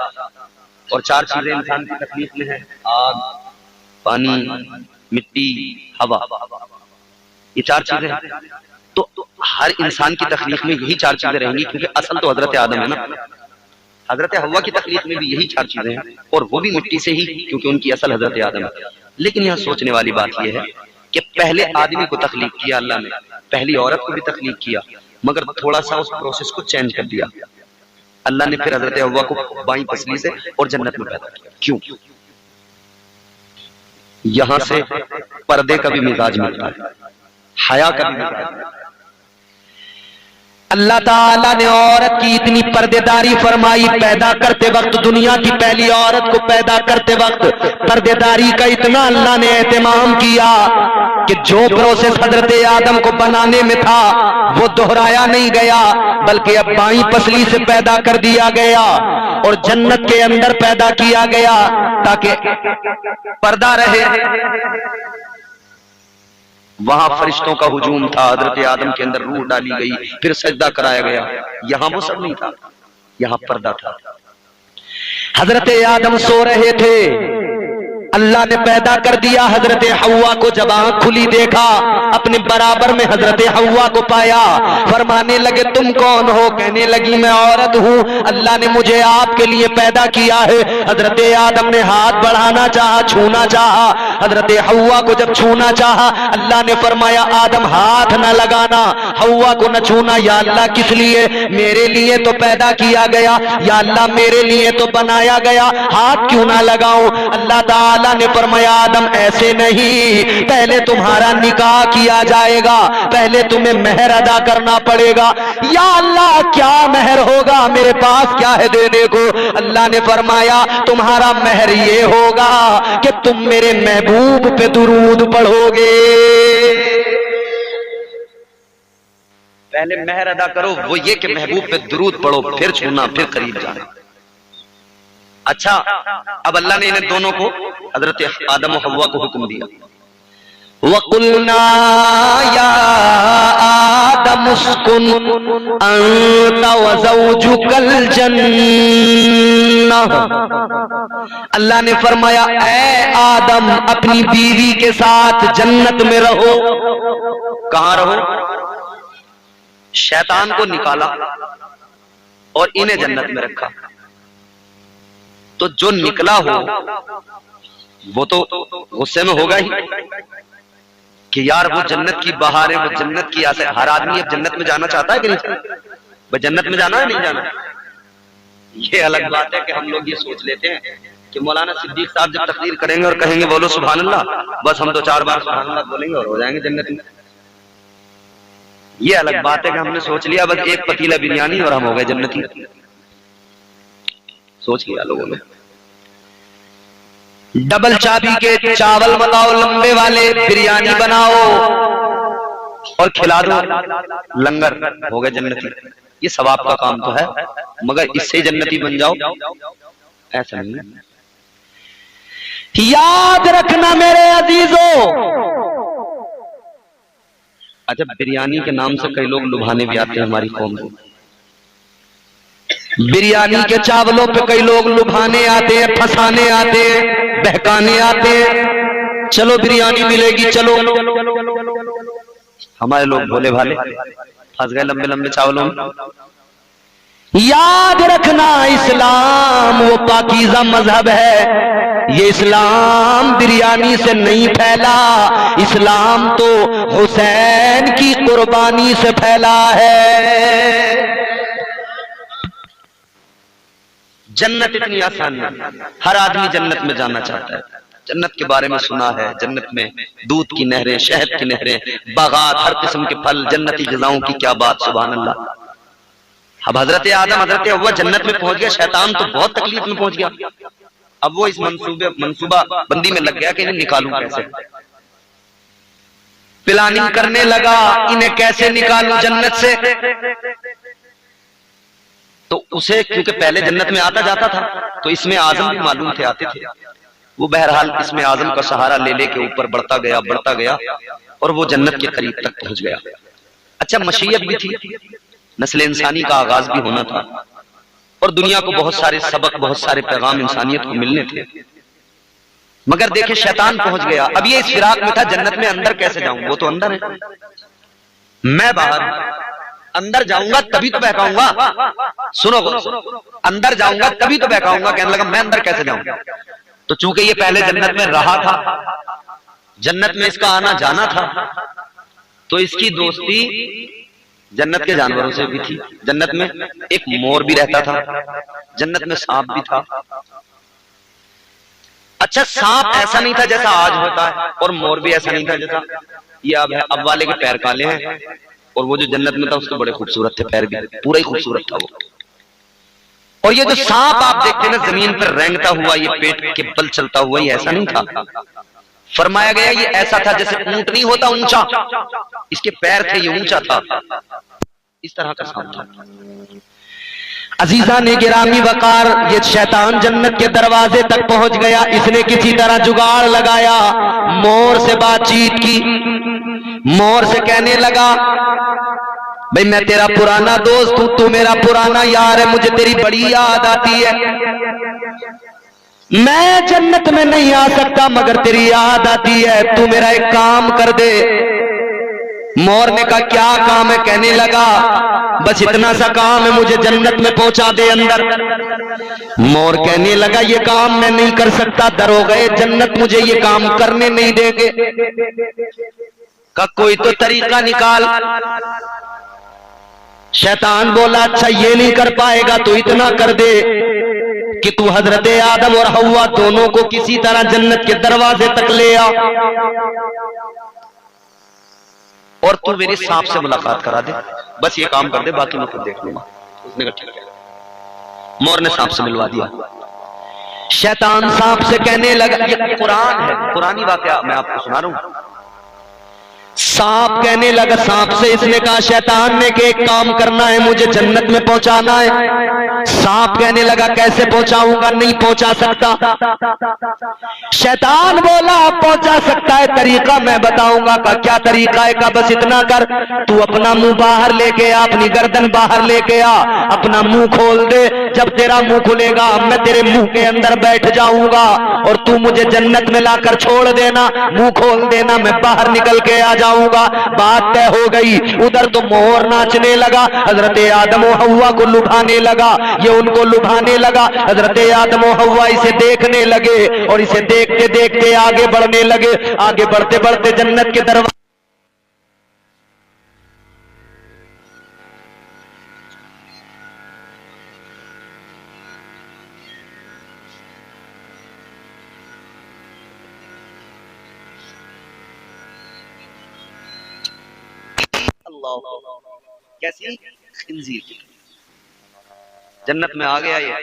A: और 4 चीजें इंसान की तकलीफ में है, आग, पानी, मिट्टी, हवा। ये 4 चीजें हैं। तो हर इंसान की तकलीफ में यही 4 चीजें रहेंगी, क्योंकि असल तो हजरत आदम है ना। हजरत हव्वा की तकलीफ में भी यही 4 चीजें हैं, और वो भी मिट्टी से ही, क्योंकि उनकी असल हजरत आदम है। लेकिन यहाँ सोचने वाली बात यह है कि पहले आदमी को तकलीफ किया अल्लाह ने, पहली औरत को भी तकलीफ किया, मगर थोड़ा सा उस प्रोसेस को चेंज कर दिया। अल्लाह ने फिर हजरत हव्वा को बाईं पसली से और जन्नत में पैदा किया। क्यों? यहां से पर्दे का भी मिजाज मिलता है, हया का भी मिजाज मिलता है।
C: अल्लाह ताला ने औरत की इतनी पर्देदारी फरमाई पैदा करते वक्त, दुनिया की पहली औरत को पैदा करते वक्त पर्देदारी का इतना अल्लाह ने एहतमाम किया कि जो प्रोसेस हजरत आदम को बनाने में था वो दोहराया नहीं गया, बल्कि अब बाईं पसली से पैदा कर दिया गया और जन्नत के अंदर पैदा किया गया ताकि पर्दा रहे। वहां फरिश्तों का हुजूम था, हजरत आदम के अंदर रूह डाली गई, फिर सजदा कराया गया। यहां वो सब नहीं था, यहां पर्दा था। हजरत आदम सो रहे थे, अल्लाह ने पैदा कर दिया हजरत हव्वा को। जब आंख खुली देखा, अपने बराबर में हजरत हव्वा को पाया। फरमाने लगे तुम कौन हो? कहने लगी मैं औरत हूं, अल्लाह ने मुझे आपके लिए पैदा किया है। हजरत आदम ने हाथ बढ़ाना चाहा, छूना चाहा। हजरत हव्वा को जब छूना चाहा, अल्लाह ने फरमाया आदम हाथ न लगाना, हव्वा को न छूना। या अल्लाह किस लिए? मेरे लिए तो पैदा किया गया, या अल्लाह मेरे लिए तो बनाया गया, हाथ क्यों ना लगाऊं? अल्लाह ताला ने फरमाया आदम ऐसे नहीं, पहले तुम्हारा निकाह किया जाएगा, पहले तुम्हें मेहर अदा करना पड़ेगा। या अल्लाह क्या मेहर होगा? मेरे पास क्या है देने को? अल्लाह ने फरमाया तुम्हारा मेहर ये होगा कि तुम मेरे महबूब पे दुरूद पढ़ोगे।
A: पहले मेहर अदा करो, वो ये कि महबूब पे दुरूद पढ़ो, फिर छूना, फिर करीब जाना। अच्छा, अब अल्लाह ने इन्हें दोनों को, हजरत आदम और हव्वा को हुक्म दिया, वकुलना या आदम उस्कुन अंता व ज़ौजुकल जन्नह। अल्लाह ने फरमाया, ऐ आदम अपनी बीवी के साथ जन्नत में रहो। कहां रहो? शैतान को निकाला और इन्हें जन्नत में रखा। तो जो निकला हो वो तो गुस्से में होगा ही कि यार वो जन्नत की बहार है, वो जन्नत की आस है। हर आदमी अब जन्नत में जाना चाहता है कि नहीं? भाई जन्नत में जाना है नहीं जाना? ये अलग बात है कि हम लोग ये सोच लेते हैं कि मौलाना सिद्दीक साहब जब तकरीर करेंगे और कहेंगे बोलो सुभान अल्लाह, बस हम 2-4 बार सुभान अल्लाह बोलेंगे और हो जाएंगे जन्नत में। ये अलग बात है कि हमने सोच लिया बस एक पतीला बिरयानी और हम हो गए जन्नती। सोच लिया लोगों ने। डबल चाबी के चावल बनाओ लंबे वाले, बिरयानी बनाओ और खिला दो, लंगर, हो गए जन्नती। ये सवाब का काम तो है, मगर इससे जन्नती बन जाओ ऐसा नहीं है। याद रखना मेरे अजीजों, अच्छा बिरयानी के नाम से कई लोग लुभाने भी आते हैं हमारी कौम को। बिरयानी के चावलों पे कई लोग लुभाने आते हैं, फंसाने आते हैं, बहकाने आते हैं। चलो बिरयानी मिलेगी, चलो। हमारे लोग भोले भाले फंस गए लंबे लंबे चावलों में। याद रखना इस्लाम वो पाकीज़ा मजहब है। ये इस्लाम बिरयानी से नहीं फैला, इस्लाम तो हुसैन की कुर्बानी से फैला है। जन्नत इतनी आसान नहीं, हर आदमी जन्नत में जाना चाहता है। जन्नत के बारे में सुना है, जन्नत में दूध की नहरें, शहद की नहरें, बागात, हर किस्म के फल, जन्नती ग़िज़ाओं की क्या बात, सुभान अल्लाह। अब हजरत आदम हजरत हव्वा जन्नत में पहुंच गया, शैतान तो बहुत तकलीफ में पहुंच गया। अब वो इस मंसूबा बंदी में लग गया कि इन्हें निकालूं कैसे। प्लानिंग करने लगा, इन्हें कैसे निकालूं जन्नत से। तो उसे क्योंकि पहले जन्नत में आता जाता था तो इसमें आजम भी मालूम थे, आते थे। वो बहरहाल इसमें आजम का सहारा ले लेके ऊपर बढ़ता गया और वो जन्नत के करीब तक पहुंच गया। अच्छा मशीयत भी थी, नस्ल इंसानी का आगाज भी होना था और दुनिया को बहुत सारे सबक, बहुत सारे पैगाम इंसानियत को मिलने थे। मगर देखे शैतान पहुंच गया। अब ये इस फिराक में था, जन्नत में अंदर कैसे जाऊं? वो तो अंदर है, मैं बाहर। अंदर जाऊंगा तभी तो बहकाऊंगा। सुनो, अंदर जाऊंगा तभी तो बहकाऊंगा। कहने लगा मैं अंदर कैसे जाऊंगा? तो चूंकि ये पहले जन्नत में रहा था, जन्नत में इसका आना जाना था, तो इसकी दोस्ती जन्नत के जानवरों से भी थी। जन्नत में एक मोर भी रहता था, जन्नत में सांप भी था। अच्छा सांप ऐसा नहीं था जैसा आज होता है और मोर भी ऐसा नहीं था जैसा ये अब है। अब वाले के पैर काले हैं और वो जो जन्नत में था उसके बड़े खूबसूरत थे पैर भी, पूरा ही खूबसूरत था वो। और ये जो सांप आप देखते हैं ना जमीन पर रेंगता हुआ, ये पेट के बल चलता हुआ, ये ऐसा नहीं था। फरमाया गया ये ऐसा था जैसे ऊंट नहीं होता ऊंचा, इसके पैर थे, ये ऊंचा था, इस तरह का सांप था। अजीजा ने गिरामी वकार, ये शैतान जन्नत के दरवाजे तक पहुंच गया। इसने किसी तरह जुगाड़ लगाया, मोर से बातचीत की, मोर से कहने लगा भाई मैं तेरा पुराना दोस्त हूं, तू मेरा पुराना यार है, मुझे तेरी बड़ी याद आती है। मैं जन्नत में नहीं आ सकता मगर तेरी याद आती है, तू मेरा एक काम कर दे। मोर ने कहा क्या काम है? कहने लगा बस इतना सा काम है, मुझे जन्नत में पहुंचा दे अंदर। मोर कहने लगा ये काम मैं नहीं कर सकता, दरोगे जन्नत मुझे ये काम करने नहीं देंगे। का कोई तो तरीका निकाल। शैतान बोला अच्छा ये नहीं कर पाएगा तो इतना कर दे कि तू हजरत आदम और हव्वा दोनों को किसी तरह जन्नत के दरवाजे तक ले आ और तू मेरे सांप से मुलाकात करा दे, बस ये काम कर दे, बाकी मैं खुद देख लूंगा। उसने कहा ठीक है। मोर ने सांप से मिलवा दिया। शैतान सांप से कहने लगा, ये कुरान है, कुरानी वाकया मैं आपको सुना रहा हूं।
C: सांप कहने लगा, सांप से इसने कहा शैतान ने कि एक काम करना है, मुझे जन्नत में पहुंचाना है। सांप कहने लगा कैसे पहुंचाऊंगा, नहीं पहुंचा सकता। शैतान बोला पहुंचा सकता है, तरीका मैं बताऊंगा। का क्या तरीका है? का बस इतना कर, तू अपना मुंह बाहर लेके आ, अपनी गर्दन बाहर लेके आ, अपना मुंह खोल दे। जब तेरा मुंह खुलेगा मैं तेरे मुंह के अंदर बैठ जाऊंगा और तू मुझे जन्नत में लाकर छोड़ देना, मुंह खोल देना, मैं बाहर निकल के आ जाऊंगा। बात तय हो गई। उधर तो मोर नाचने लगा, हजरत आदम और हव्वा को लुभाने लगा, ये उनको लुभाने लगा। हजरत आदम और हव्वा इसे देखने लगे और इसे देखते देखते आगे बढ़ने लगे। आगे बढ़ते बढ़ते जन्नत के दरवाजे
A: कैसी खिंजीर जन्नत में आ गया ये।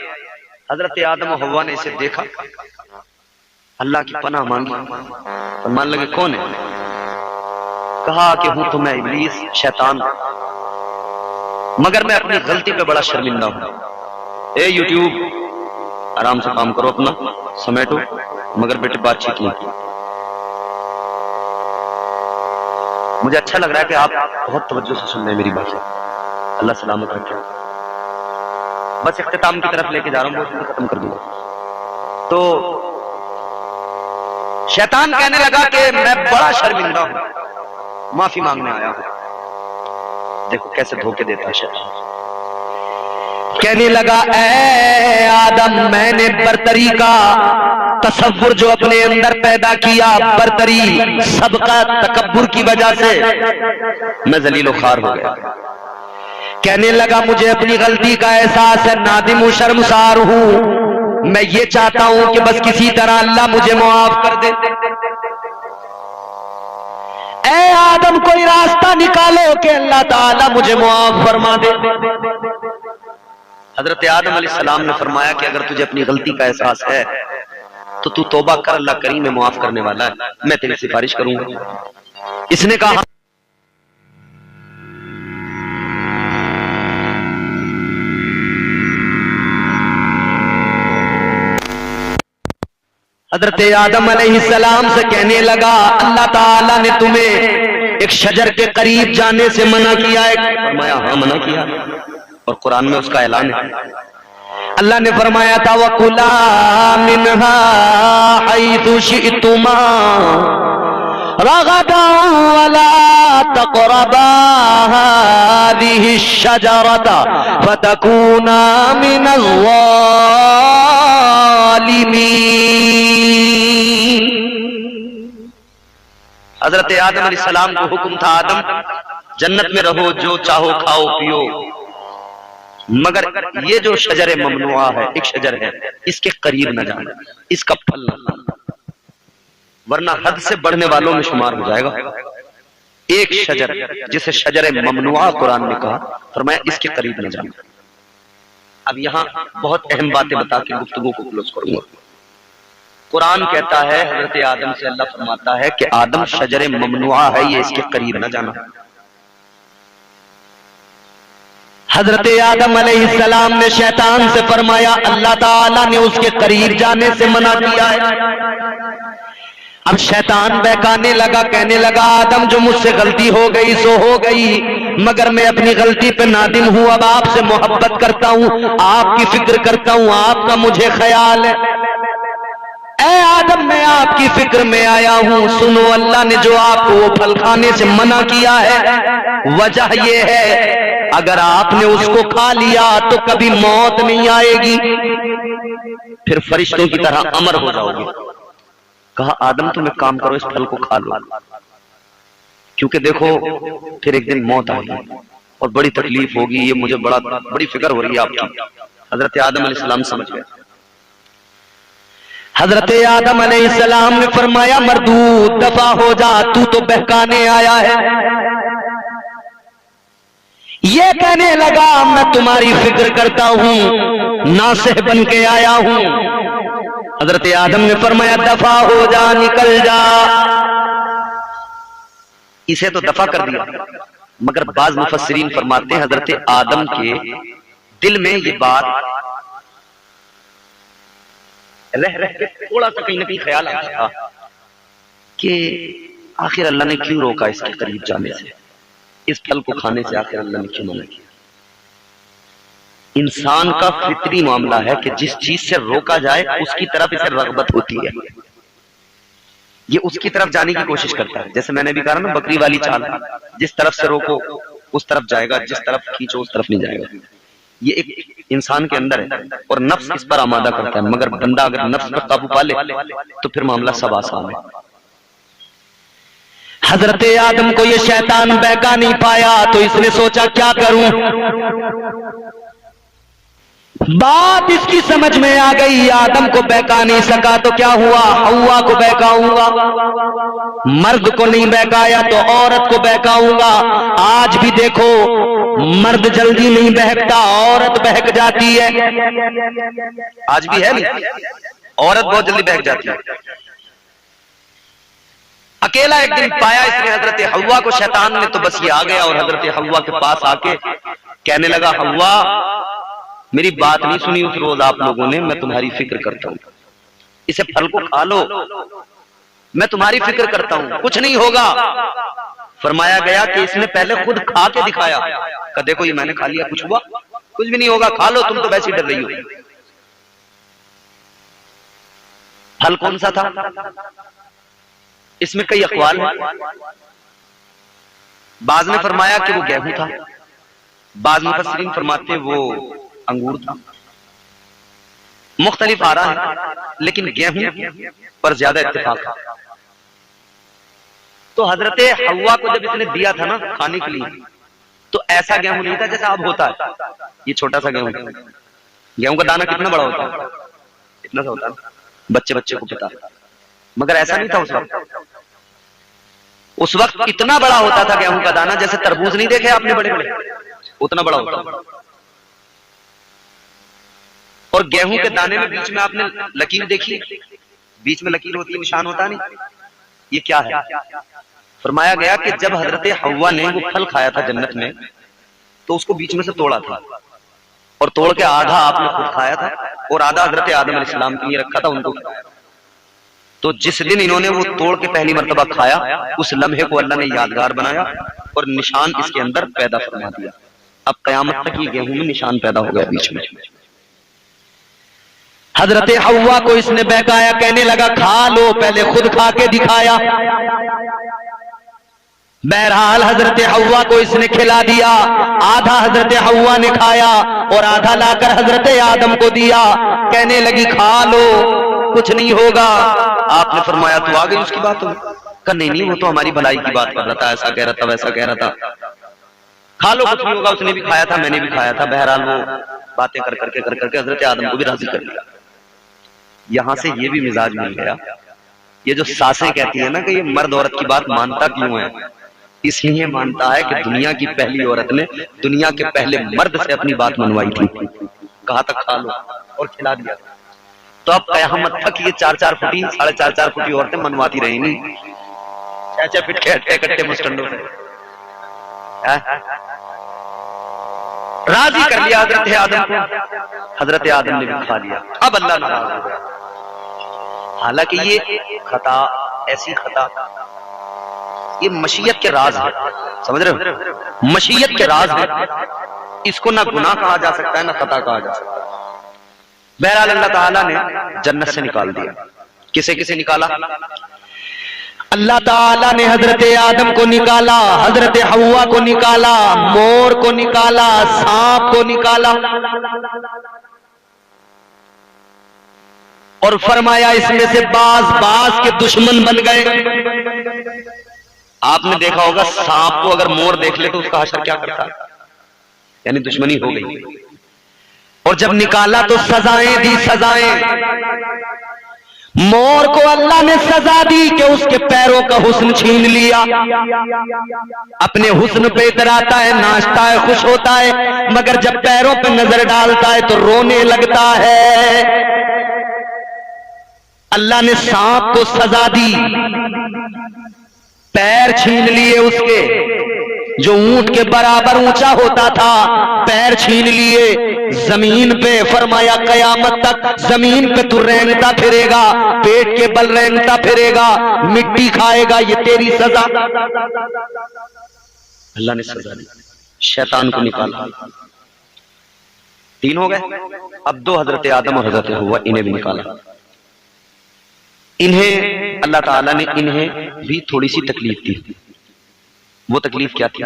A: हजरत आदम और हव्वा ने इसे देखा, अल्लाह की पनाह मांगी और मान लगे कौन है? कहा कि हूं तो मैं इब्लीस, शैतान, मगर मैं अपनी गलती पे बड़ा शर्मिंदा हूं। ए यूट्यूब आराम से काम करो, अपना समेटो, मगर बेटे बातचीत नहीं। मुझे अच्छा लग रहा है कि आप बहुत तवज्जो से सुन रहे हैं मेरी बात। अल्लाह सलामत रखे। बस इख्तिताम की तरफ लेके जा रहा हूं, बहुत खत्म कर दूंगा। तो शैतान कहने लगा कि मैं बड़ा शर्मिंदा हूं, माफी मांगने आया हूं। देखो कैसे धोखे देता है शैतान।
C: कहने लगा ऐ आदम, मैंने बरतरी का तसव्वुर जो अपने अंदर पैदा किया, बरतरी सबका तकब्बुर की वजह से
A: मैं जलीलो खार हो गया।
C: कहने लगा मुझे अपनी गलती का एहसास है, नादिम शर्मसार हूं। मैं ये चाहता हूं कि बस किसी तरह अल्लाह मुझे मुआफ कर दे। ऐ आदम, कोई रास्ता निकालो कि अल्लाह ताला मुझे मुआफ फरमा दे।
A: हजरत आदम अलैहिस्सलाम ने फरमाया कि अगर तुझे अपनी गलती का एहसास है तो तू तौबा कर, अल्लाह करीम है, मुआफ करने वाला है, मैं तेरी सिफारिश करूंगा। इसने कहा
C: हजरत आदम अलैहिस्सलाम से कहने लगा अल्लाह ताला ने तुम्हें एक शजर के करीब जाने से मना किया है।
A: फरमाया हाँ मना किया, और कुरान में उसका ऐलान है।
C: अल्लाह ने फरमाया था वकुला मिनहा हैतु शि'तुमा रगदा वला तक़रबा हादिहि शजरता फतकूना मिनज़ ज़ालिमीन।
A: हजरत आदम अलैहिस्सलाम को हुक्म था, आदम जन्नत में रहो, जो चाहो खाओ पियो, मगर ये जो शजर ममनुआ है, एक शजर है, इसके करीब न जाना, इसका फल न खाना, वरना हद से बढ़ने वालों में शुमार हो जाएगा। एक शजर जिसे शजर ममनुआ कुरान ने कहा, फरमाया इसके करीब न जाना। अब यहां बहुत अहम बातें बता के गुफ्तगू को क्लोज करूंगा। कुरान कहता है, हजरत आदम से अल्लाह फरमाता है कि आदम शजर ममनुआ है, ये इसके करीब न जाना।
C: हजरत आदम अलैहिस्सलाम ने शैतान से फरमाया, अल्लाह ताला ने उसके करीब जाने से मना किया है। अब शैतान बहकाने लगा, कहने लगा आदम जो मुझसे गलती हो गई सो हो गई, मगर मैं अपनी गलती पे नादिम हूं। अब आपसे मोहब्बत करता हूं, आपकी फिक्र करता हूं, आपका मुझे ख्याल है। ऐ आदम, मैं आपकी फिक्र में आया हूं। सुनो, अल्लाह ने जो आपको वो फल खाने से मना किया है, वजह ये है अगर आपने उसको खा लिया तो कभी मौत नहीं आएगी, फिर फरिश्तों की तरह अमर हो जाओगे। कहा आदम तुम एक काम करो, इस फल को खा लो, क्योंकि देखो फिर एक दिन मौत आएगी और बड़ी तकलीफ होगी, ये मुझे बड़ी फिक्र हो रही है आपकी। हजरत आदम अलैहिस्सलाम समझ गए। हजरत आदम अलैहिस्सलाम ने फरमाया मरदूद, दफा हो जा, तू तो बहकाने आया है। ये कहने लगा मैं तुम्हारी फिक्र करता हूं, नासिह बन के आया हूं। हजरत आदम ने फरमाया दफा हो जा, निकल जा।
A: इसे तो दफा कर दिया। मगर बाज मुफस्सिरीन फरमाते हैं हजरत आदम के दिल में ये बात रह रह के थोड़ा सा कहीं ना कहीं ख्याल आता था कि आखिर अल्लाह ने क्यों रोका इसके करीब जाने से, इस फल को खाने से आखिर अल्लाह ने क्यों मना किया। इंसान का फितरी मामला है कि जिस चीज से रोका जाए उसकी तरफ इसे रगबत होती है, ये उसकी तरफ जाने की कोशिश करता है। जैसे मैंने भी कहा ना, बकरी वाली चाल, जिस तरफ से रोको उस तरफ जाएगा, जिस तरफ खींचो उस तरफ नहीं जाएगा। ये एक इंसान के अंदर है और नफ्स इस पर आमादा करता है। मगर बंदा अगर नफ्स पर काबू पा ले तो फिर मामला सब आसान है।
C: हजरत आदम को ये शैतान बहका नहीं पाया तो इसने सोचा क्या करूं। बात इसकी समझ में आ गई, आदम को बहका नहीं सका तो क्या हुआ, हव्वा को बहकाऊंगा। मर्द को नहीं बहकाया तो औरत को बहकाऊंगा। आज भी देखो मर्द जल्दी नहीं बहकता, औरत बहक जाती है।
A: आज भी है नहीं, औरत बहुत जल्दी बहक जाती है। अकेला एक दिन पाया इसने हजरत हव्वा को शैतान ने, तो बस ये आ गया और हजरत हव्वा के पास आके कहने लगा, हव्वा मेरी बात नहीं सुनी उस रोज आप लोगों ने, मैं तुम्हारी फिक्र करता हूं, इसे फल को खा लो, मैं तुम्हारी फिक्र करता हूं, कुछ नहीं होगा। फरमाया गया कि इसने पहले खुद खा के दिखाया, कहा देखो ये मैंने खा लिया, कुछ हुआ, कुछ भी नहीं होगा, खा लो, तुम तो वैसे ही डर रही हो। फल कौन सा था, इसमें कई अकवाल है। बाज ने फरमाया कि वो गेहूं था, बाज मुफस्सिरीन फरमाते वो अंगूर था। मुख्तलिफ आ रहा है लेकिन गेहूं पर ज्यादा इत्तेफाक है। तो हजरत हव्वा को जब इसने दिया था ना खाने के लिए, तो ऐसा गेहूं नहीं था जैसा अब होता है। ये छोटा सा गेहूं, गेहूं का दाना कितना बड़ा होता है, इतना सा होता है, बच्चे बच्चे को पता। मगर ऐसा नहीं था उस वक्त। उस वक्त इतना बड़ा होता था गेहूं का दाना, जैसे तरबूज नहीं देखे आपने बड़े बड़े, उतना बड़ा होता। और गेहूं के दाने में बीच में आपने लकीर देखी, बीच में लकीर होती है, निशान होता नहीं, ये क्या है। फरमाया गया कि जब हजरत हव्वा ने वो फल खाया था जन्नत में, तो उसको बीच में से तोड़ा था और तोड़ के आधा आपने खुद खाया था और आधा हजरत आदम अलैहिस्सलाम के लिए रखा था उनको। तो जिस दिन इन्होंने वो तोड़ के पहली मर्तबा खाया, उस लम्हे को अल्लाह ने यादगार बनाया और निशान इसके अंदर पैदा फरमा दिया। अब कयामत तक ये गेहूं में निशान पैदा हो गया बीच में।
C: हजरत हव्वा को इसने बहकाया, कहने लगा खा लो, पहले खुद खा के दिखाया। बहरहाल हजरत हव्वा को इसने खिला दिया, आधा हजरत हव्वा ने खाया और आधा लाकर हजरत आदम को दिया। कहने लगी खा लो, कुछ नहीं होगा।
A: आपने फरमाया तो आ गई उसकी बात हो, कहा नहीं वो तो हमारी भलाई की बात कर रहा था, ऐसा कह रहा था, वैसा कह रहा था, खा लो, कुछ नहीं होगा। उसने भी खाया था, मैंने भी खाया था। बहरहाल वो बातें कर करके हजरत आदम को भी राजी कर लिया। यहां से ये भी मिजाज मिल गया। ये जो सासें कहती है ना कि ये मर्द औरत की बात मानता क्यों है, इसलिए मानता है कि दुनिया की पहली औरत ने दुनिया के पहले मर्द से अपनी बात मनवाई थी, कहा था खा लो और खिला दिया। तो अब कयामत तक ये 4-4 फुटी 4.5 फुटी औरतें मनवाती रहेंगी, 6-6 फीट के हट्टे मुस्टंडों से। राजी कर लिया हजरत आदम को, हजरत आदम ने भी खा लिया। अब अल्लाह नाराज हो गया। हालांकि ये खता, ऐसी खता, ये मशीयत के राज है, समझ रहे हो, मशीयत के राज है। इसको ना गुनाह कहा जा सकता है ना खता कहा जा सकता है। बहरहाल अल्लाह ताला ने जन्नत से निकाल दिया। किसे किसे निकाला,
C: अल्लाह ताला ने हजरत आदम को निकाला, हजरत हव्वा को निकाला, मोर को निकाला, सांप को निकाला और फरमाया इसमें से बाज के दुश्मन बन गए।
A: आपने देखा होगा सांप को अगर मोर देख ले तो उसका हशर क्या करता है, यानी दुश्मनी हो गई।
C: और जब निकाला तो सजाएं दी, सजाएं। मोर को अल्लाह ने सजा दी कि उसके पैरों का हुस्न छीन लिया। अपने हुस्न पे इतराता है, नाचता है, खुश होता है, मगर जब पैरों पे नजर डालता है तो रोने लगता है। अल्लाह ने सांप को सजा दी। पैर छीन लिए उसके, जो ऊंट के बराबर ऊंचा होता था, पैर छीन लिए जमीन पे। फरमाया कयामत तक जमीन पे तू रेंगता फिरेगा, पेट के बल रेंगता फिरेगा, मिट्टी खाएगा, ये तेरी सजा। अल्लाह ने सजा दी, शैतान को निकाला। 3 हो गए, अब 2 हजरत आदम और हजरत हव्वा, इन्हें भी निकाला। इन्हें अल्लाह ताला ने इन्हें भी थोड़ी सी तकलीफ दी। वो तकलीफ क्या थी?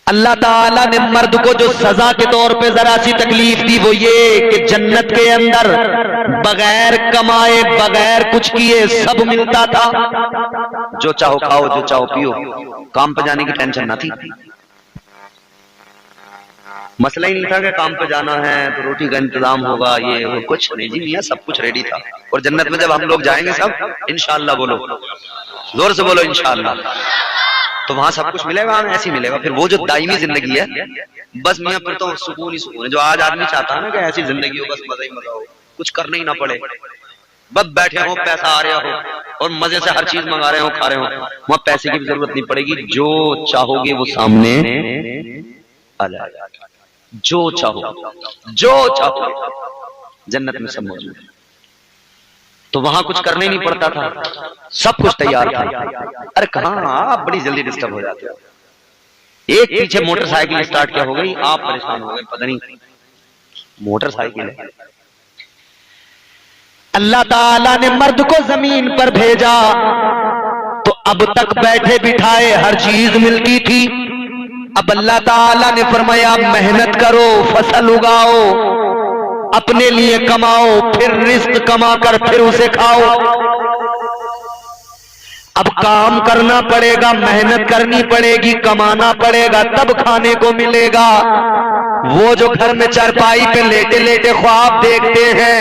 C: अल्लाह ताला ने मर्द को जो सजा के तौर पे जरा सी तकलीफ दी, वो ये कि जन्नत के अंदर बगैर कमाए, बगैर कुछ किए सब मिलता था। जो चाहो खाओ, जो चाहो पियो, काम पे जाने की टेंशन ना थी। मसला ही नहीं था कि काम पे जाना है तो रोटी का इंतजाम होगा, ये वो कुछ नहीं जी, मियां सब कुछ रेडी था। और जन्नत में जब हम लोग जाएंगे सब इंशाअल्लाह, बोलो जोर से बोलो इंशाअल्लाह, तो वहां सब कुछ मिलेगा, हमें ऐसी मिलेगा। फिर वो जो दायमी जिंदगी है, बस मियां फिर तो सुकून ही सुकून है। जो आज आदमी चाहता है ना कि ऐसी जिंदगी हो, बस मजा ही मजा हो, कुछ करना ही ना पड़े, बस बैठे हो, पैसा आ रहा हो और मजे से हर चीज मंगा रहे हो, खा रहे हो, वहां पैसे की भी जरूरत नहीं पड़ेगी। जो चाहोगे वो सामने आ जाएगा, जो चाहो जन्नत में सब मौजूद है। तो वहां कुछ करने नहीं पड़ता था, सब कुछ तैयार था। अरे कहां आप बड़ी जल्दी डिस्टर्ब हो जाते हो। एक पीछे मोटरसाइकिल स्टार्ट क्या हो गई, आप परेशान हो गए, पता नहीं मोटरसाइकिल है। अल्लाह ताला ने मर्द को जमीन पर भेजा तो अब तक बैठे बिठाए हर चीज मिलती थी। अब अल्लाह ताला ने फरमाया मेहनत करो, फसल उगाओ, अपने लिए कमाओ, फिर रिस्क कमाकर फिर उसे खाओ। अब काम करना पड़ेगा, मेहनत करनी पड़ेगी, कमाना पड़ेगा, तब खाने को मिलेगा। वो जो घर में चारपाई पे लेटे लेटे ख्वाब देखते हैं,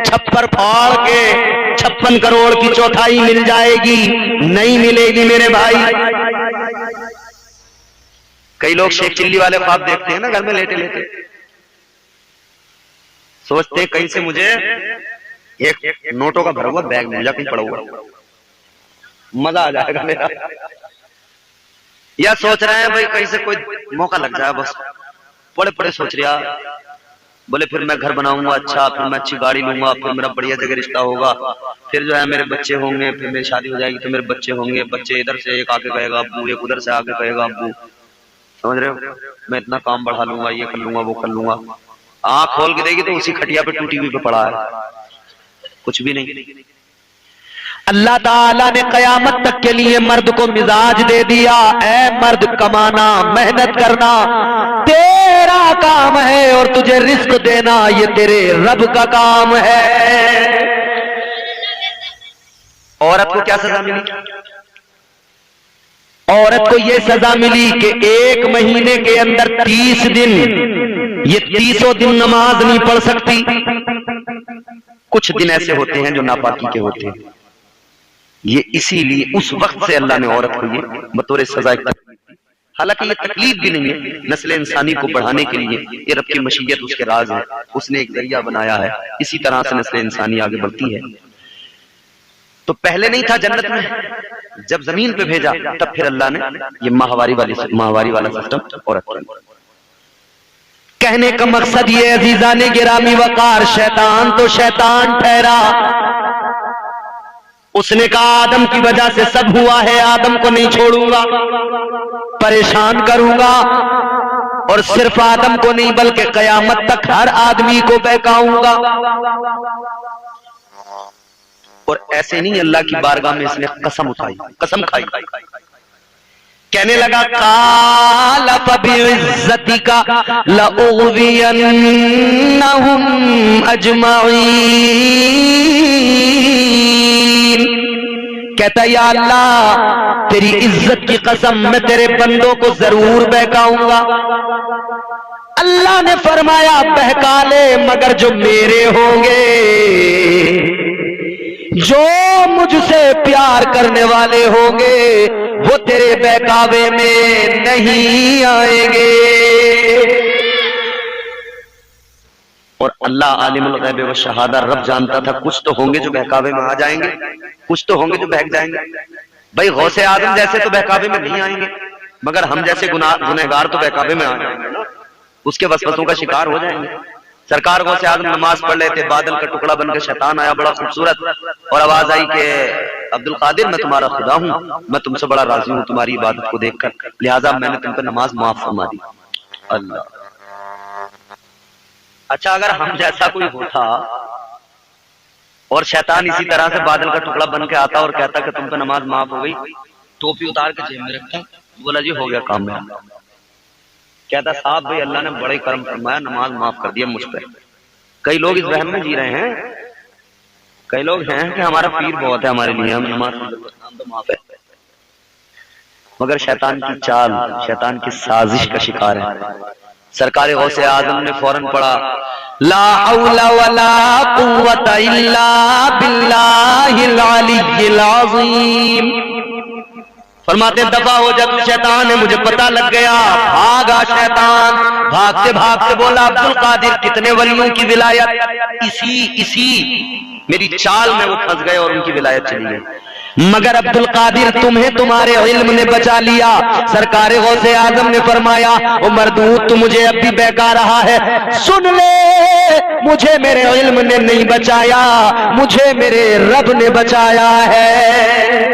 C: छप्पर फाड़ के 56 करोड़ की चौथाई मिल जाएगी, नहीं मिलेगी मेरे भाई। कई लोग शेख चिल्ली वाले ख्वाब देखते हैं ना, घर में लेटे लेटे सोचते हैं कहीं से मुझे एक नोटों का भरा हुआ बैग मिल जाए, कहीं पड़ा हुआ, मजा आ जाएगा मेरा। या सोच रहे हैं भाई कहीं से कोई मौका लग जाए, बस पड़े पड़े सोच रहा, बोले फिर मैं घर बनाऊंगा अच्छा, फिर मैं अच्छी गाड़ी लूंगा, फिर मेरा बढ़िया जगह रिश्ता होगा, फिर जो है मेरे बच्चे होंगे, फिर मेरी शादी हो जाएगी तो मेरे बच्चे होंगे, बच्चे इधर से एक आके कहेगा अब्बू, एक उधर से आके कहेगा अब्बू, समझ रहे हो, मैं इतना काम बढ़ा लूंगा, ये कर लूंगा, वो कर लूंगा। आँख खोल के देगी तो उसी खटिया पे टूटी हुई पे पड़ा है, कुछ भी नहीं। अल्लाह ताला ने कयामत तक के लिए मर्द को मिजाज दे दिया, ऐ मर्द कमाना, मेहनत करना तेरा काम है और तुझे रिस्क देना ये तेरे रब का काम है। औरत को क्या सजा मिली? औरत को यह सजा मिली कि 1 महीने के अंदर 30 दिन, ये 30 दिन नमाज नहीं पढ़ सकती। कुछ दिन ऐसे होते हैं जो नापाकी के होते हैं, ये इसीलिए उस वक्त से अल्लाह ने औरत को ये बतौर सजा, हालांकि ये तकलीफ भी नहीं है, नस्ल इंसानी को बढ़ाने के लिए ये रब की मशीयत, उसके राज है, उसने एक जरिया बनाया है, इसी तरह से नस्ल इंसानी आगे बढ़ती है। तो पहले नहीं था जन्नत में, जब जमीन पे भेजा तब फिर अल्लाह ने ये माहवारी वाला सिस्टम औरत को। कहने का मकसद ये अजीजा ने गिरामी वकार, शैतान तो शैतान ठहरा, उसने कहा आदम की वजह से सब हुआ है, आदम को नहीं छोड़ूंगा, परेशान करूंगा, और सिर्फ आदम को नहीं बल्कि कयामत तक हर आदमी को बहकाऊंगा। और ऐसे नहीं, अल्लाह की बारगाह में इसने कसम खाई, कहने लगा काला फबिइज्जतिका लउग़वियन्नहुम अजमईन। कहता या अल्लाह तेरी इज्जत की कसम, मैं तेरे बंदों को जरूर बहकाऊंगा। अल्लाह ने फरमाया बहका ले, मगर जो मेरे होंगे, जो मुझसे प्यार करने वाले होंगे, वो तेरे बहकावे में नहीं आएंगे। और अल्लाह आलिमुल गैब व शहादा, रब जानता था कुछ तो होंगे जो बहकावे में आ जाएंगे, कुछ तो होंगे जो बहक जाएंगे।
A: भाई गौसे आदम जैसे तो बहकावे में नहीं आएंगे, मगर हम जैसे गुनहगार तो बहकावे में आ जाएंगे ना, उसके वसवसों का शिकार हो जाएंगे। सरकार गौसे आदम नमाज पढ़ रहे थे, बादल का टुकड़ा बनकर शैतान आया बड़ा खूबसूरत, और आवाज आई कि अब्दुल कादिर मैं तुम्हारा खुदा हूं, मैं तुमसे बड़ा राजी हूं तुम्हारी इबादत को देखकर, लिहाजा मैंने तुम पर नमाज माफ फरमा दी। अल्लाह। अच्छा, अगर हम जैसा कोई होता और शैतान इसी तरह से बादल का टुकड़ा बन के आता और कहता कि तुम पे नमाज माफ हो गई, टोपी उतार के जेब में रखता, बोला जी हो गया काम में, कहता साहब भाई अल्लाह ने बड़े कर्म फरमाया, नमाज माफ कर दिया मुझ पर। कई लोग इस वहम में जी रहे हैं, कई लोग हैं कि हमारा पीर बहुत है हमारे लिए, हम नमाज तो माफ है, मगर शैतान की चाल, शैतान की साजिश का शिकार है। सरकार गौसे आजम ने फौरन पढ़ा ला हौला वला कुव्वता इल्ला बिल्लाहिल अलिय्यिल अज़ीम। फरमाते दफा हो जा तू शैतान है, मुझे पता लग गया। भागा शैतान, भागते भागते बोला अब्दुल कादिर कितने वलियों की विलायत इसी मेरी चाल में वो फंस गए और उनकी विलायत चली गई, मगर अब्दुल कादिर तुम्हें तुम्हारे इल्म ने बचा लिया। सरकार गौसे आजम ने फरमाया ओ मरदूद तू मुझे अब भी बहका रहा है, सुन ले मुझे मेरे इल्म ने नहीं बचाया, मुझे मेरे रब ने बचाया है।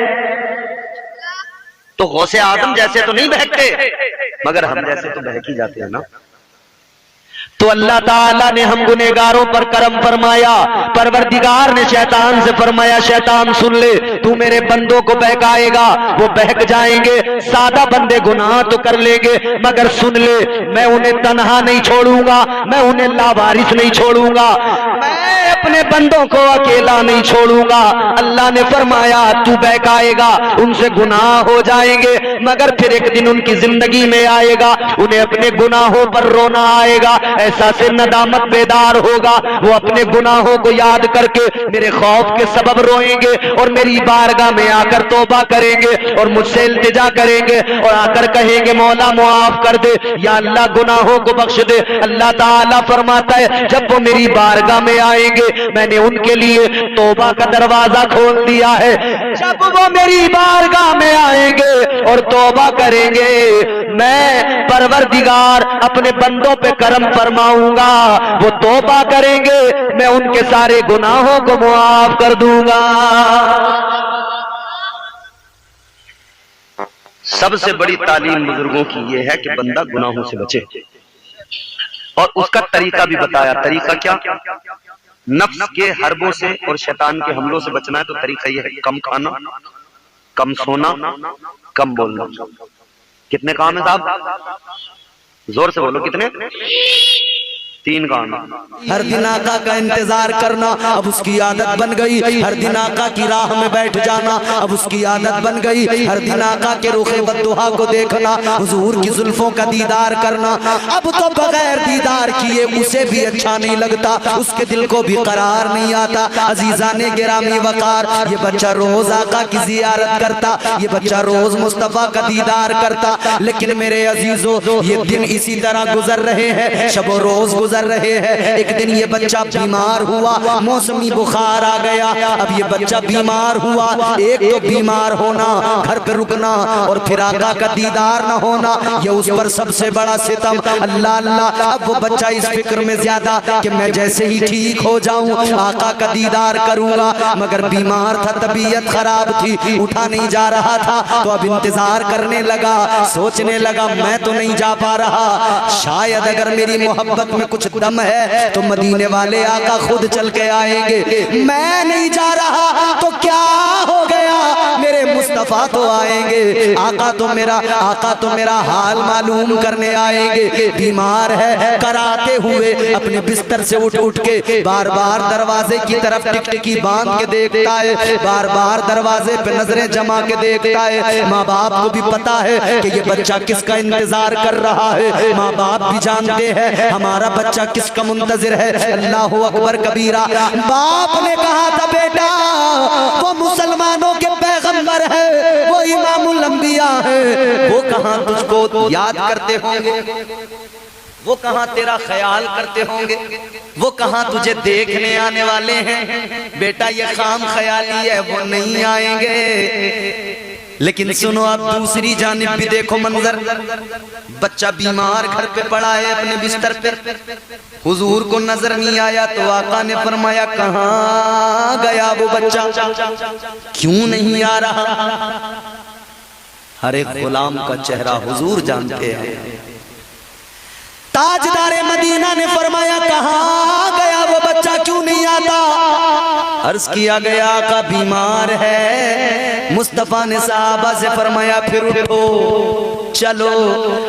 A: तो गौसे आजम जैसे तो नहीं बहकते, मगर हम जैसे तो बहक ही जाते हैं ना। तो अल्लाह ताला ने हम गुनहगारों पर करम फरमाया। परवरदिगार ने शैतान से फरमाया शैतान सुन ले, तू मेरे बंदों को बहकाएगा, वो बहक जाएंगे, सादा बंदे गुनाह तो कर लेंगे, मगर सुन ले मैं उन्हें तन्हा नहीं छोड़ूंगा, मैं उन्हें लावारिस नहीं छोड़ूंगा, मैं अपने बंदों को अकेला नहीं छोड़ूंगा। अल्लाह ने फरमाया तू बहकाएगा, उनसे गुनाह हो जाएंगे, मगर फिर एक दिन उनकी जिंदगी में आएगा, उन्हें अपने गुनाहों पर रोना आएगा, ऐसा से नदामत बेदार होगा, वो अपने गुनाहों को याद करके मेरे खौफ के सबब रोएंगे और मेरी बारगाह में आकर तौबा करेंगे और मुझसे इल्तिजा करेंगे और आकर कहेंगे मौला मुआफ कर दे या अल्लाह गुनाहों को बख्श दे। अल्लाह ताला फरमाता है जब वो मेरी बारगाह में आएंगे मैंने उनके लिए तौबा का दरवाजा खोल दिया है। जब वो मेरी बारगाह में आएंगे और तौबा करेंगे, मैं परवरदिगार अपने बंदों पे करम फरमाऊंगा, वो तौबा करेंगे, मैं उनके सारे गुनाहों को मुआफ कर दूंगा। सबसे बड़ी तालीम बुजुर्गों की यह है कि बंदा गुनाहों से बचे, और उसका तरीका भी बताया। तरीका क्या? नफ्स के हरबों से और शैतान के हमलों से बचना है तो तरीका यह है कम खाना, कम सोना, कम बोलना। कितने काम है साहब? जोर से बोलो कितने? 3 काम।
D: हर दिन आका का इंतजार करना अब उसकी आदत बन गई, हर दिन आका की राह में बैठ जाना अब उसकी आदत बन गई, हर दिन आका के रुखे बद्दुहा को देखना, हुजूर की जुल्फों का दीदार करना अब तो बगैर दीदार किए उसे भी अच्छा नहीं लगता, उसके दिल को भी करार नहीं आता। अजीजाने गिरामी वकार, ये बच्चा रोज आका की जियारत करता, ये बच्चा रोज मुस्तफा का दीदार करता, लेकिन मेरे अजीजों ये दिन इसी तरह गुजर रहे हैं, शबो रोज गुजर रहे हैं। एक दिन ये बच्चा बीमार हुआ, मौसमी बुखार आ गया। अब ये बच्चा बीमार हुआ, एक तो बीमार होना, घर पे रुकना और फिर आका का दीदार न होना, ये उस पर सबसे बड़ा सितम। अल्लाह अल्लाह, अब वो बच्चा इस फिक्र में ज्यादा कि मैं जैसे ही ठीक हो जाऊं आका का दीदार करूंगा, मगर बीमार था, तबीयत खराब थी, उठा नहीं जा रहा था, तो अब इंतजार करने लगा, सोचने लगा मैं तो नहीं जा पा रहा, शायद अगर मेरी मोहब्बत में कुछ दम है तो मदीने वाले आका खुद चल के आएंगे, मैं नहीं जा रहा तो क्या हो गया, मेरे मुस्तफा तो आएंगे, आका तो मेरा हाल मालूम करने आएंगे। बीमार है, कराते हुए अपने बिस्तर से उठ के बार बार दरवाजे की तरफ टिकटिकी बांध के देखता है, बार बार दरवाजे पे नजरें जमा के देखता है। माँ बाप को भी पता है कि ये बच्चा किसका इंतजार कर रहा है, माँ बाप भी जानते हैं हमारा बच्चा किसका मुंतजिर है। अल्लाह अकबर कबीरा। बाप ने कहा था बेटा वो मुसलमानों के पैगंबर है, वो इमामुल अंबिया है, वो कहां तुझको याद करते होंगे, वो कहां तेरा ख्याल करते होंगे, वो कहां तुझे देखने आने वाले हैं। बेटा ये खाम ख्याली है, वो नहीं आएंगे। लेकिन सुनो आप दूसरी जानिब भी देखो मंजर, बच्चा बीमार घर पे पड़ा है अपने बिस्तर पे, हुजूर को नजर नहीं आया तो आका ने फरमाया कहाँ गया वो बच्चा, क्यों नहीं आ रहा। हर एक गुलाम का चेहरा हुजूर जानते हैं। ताजदारे मदीना ने फरमाया कहाँ गया वो बच्चा, क्यों नहीं आता। अर्ज किया गया आका बीमार है। मुस्तफा ने सहाबा से फरमाया फिर उठो, चलो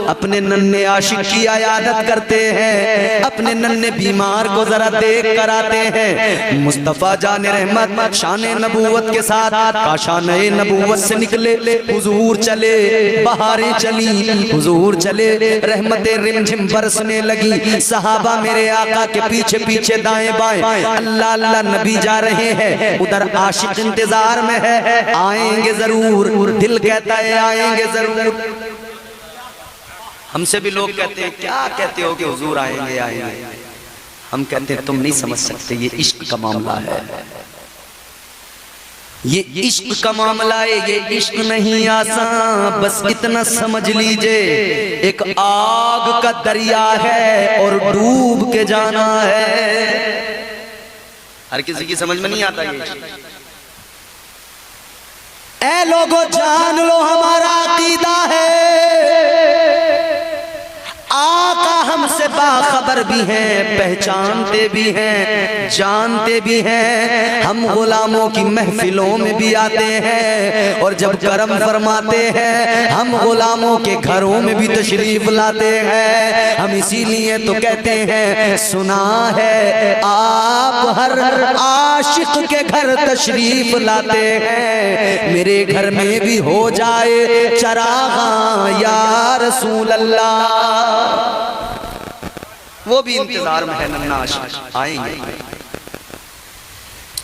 D: अपने नन्हे आशिक की इयादत करते हैं, अपने नन्हे बीमार को जरा देख कर आते हैं। मुस्तफा जाने रहमत शाने नबूवत के साथ काशाने नबूवत से निकले, हुजूर चले, बहारें चली, हुजूर चले, रहमतें रिमझिम बरसने लगी। सहाबा मेरे आका के पीछे पीछे दाएं बाएं, अल्लाह अल्लाह नबी जा रहे हैं, उधर आशिक इंतजार में है, आएंगे जरूर, दिल कहता है आएंगे जरूर। हमसे भी लोग कहते हैं क्या कहते हो कि हुजूर आएंगे आएंगे, हम कहते हैं तुम नहीं समझ सकते, ये इश्क का मामला है, ये इश्क का मामला है, ये इश्क नहीं आसान। बस इतना समझ लीजिए एक आग का दरिया है और डूब के जाना है। हर किसी की समझ में नहीं आता ये। ऐ लोगों जान लो हमारा अकीदा है, आका हमसे बाखबर भी हैं, पहचानते भी हैं, जानते भी हैं। हम गुलामों की महफिलों में भी आते हैं और जब करम फरमाते हैं हम गुलामों के घरों में भी तशरीफ लाते हैं। हम इसीलिए तो कहते हैं सुना है आप हर आशिक के घर तशरीफ लाते हैं, मेरे घर में भी हो जाए चरागा या रसूल अल्लाह। वो भी इंतजार में है नन्हा आशिक, आएंगे।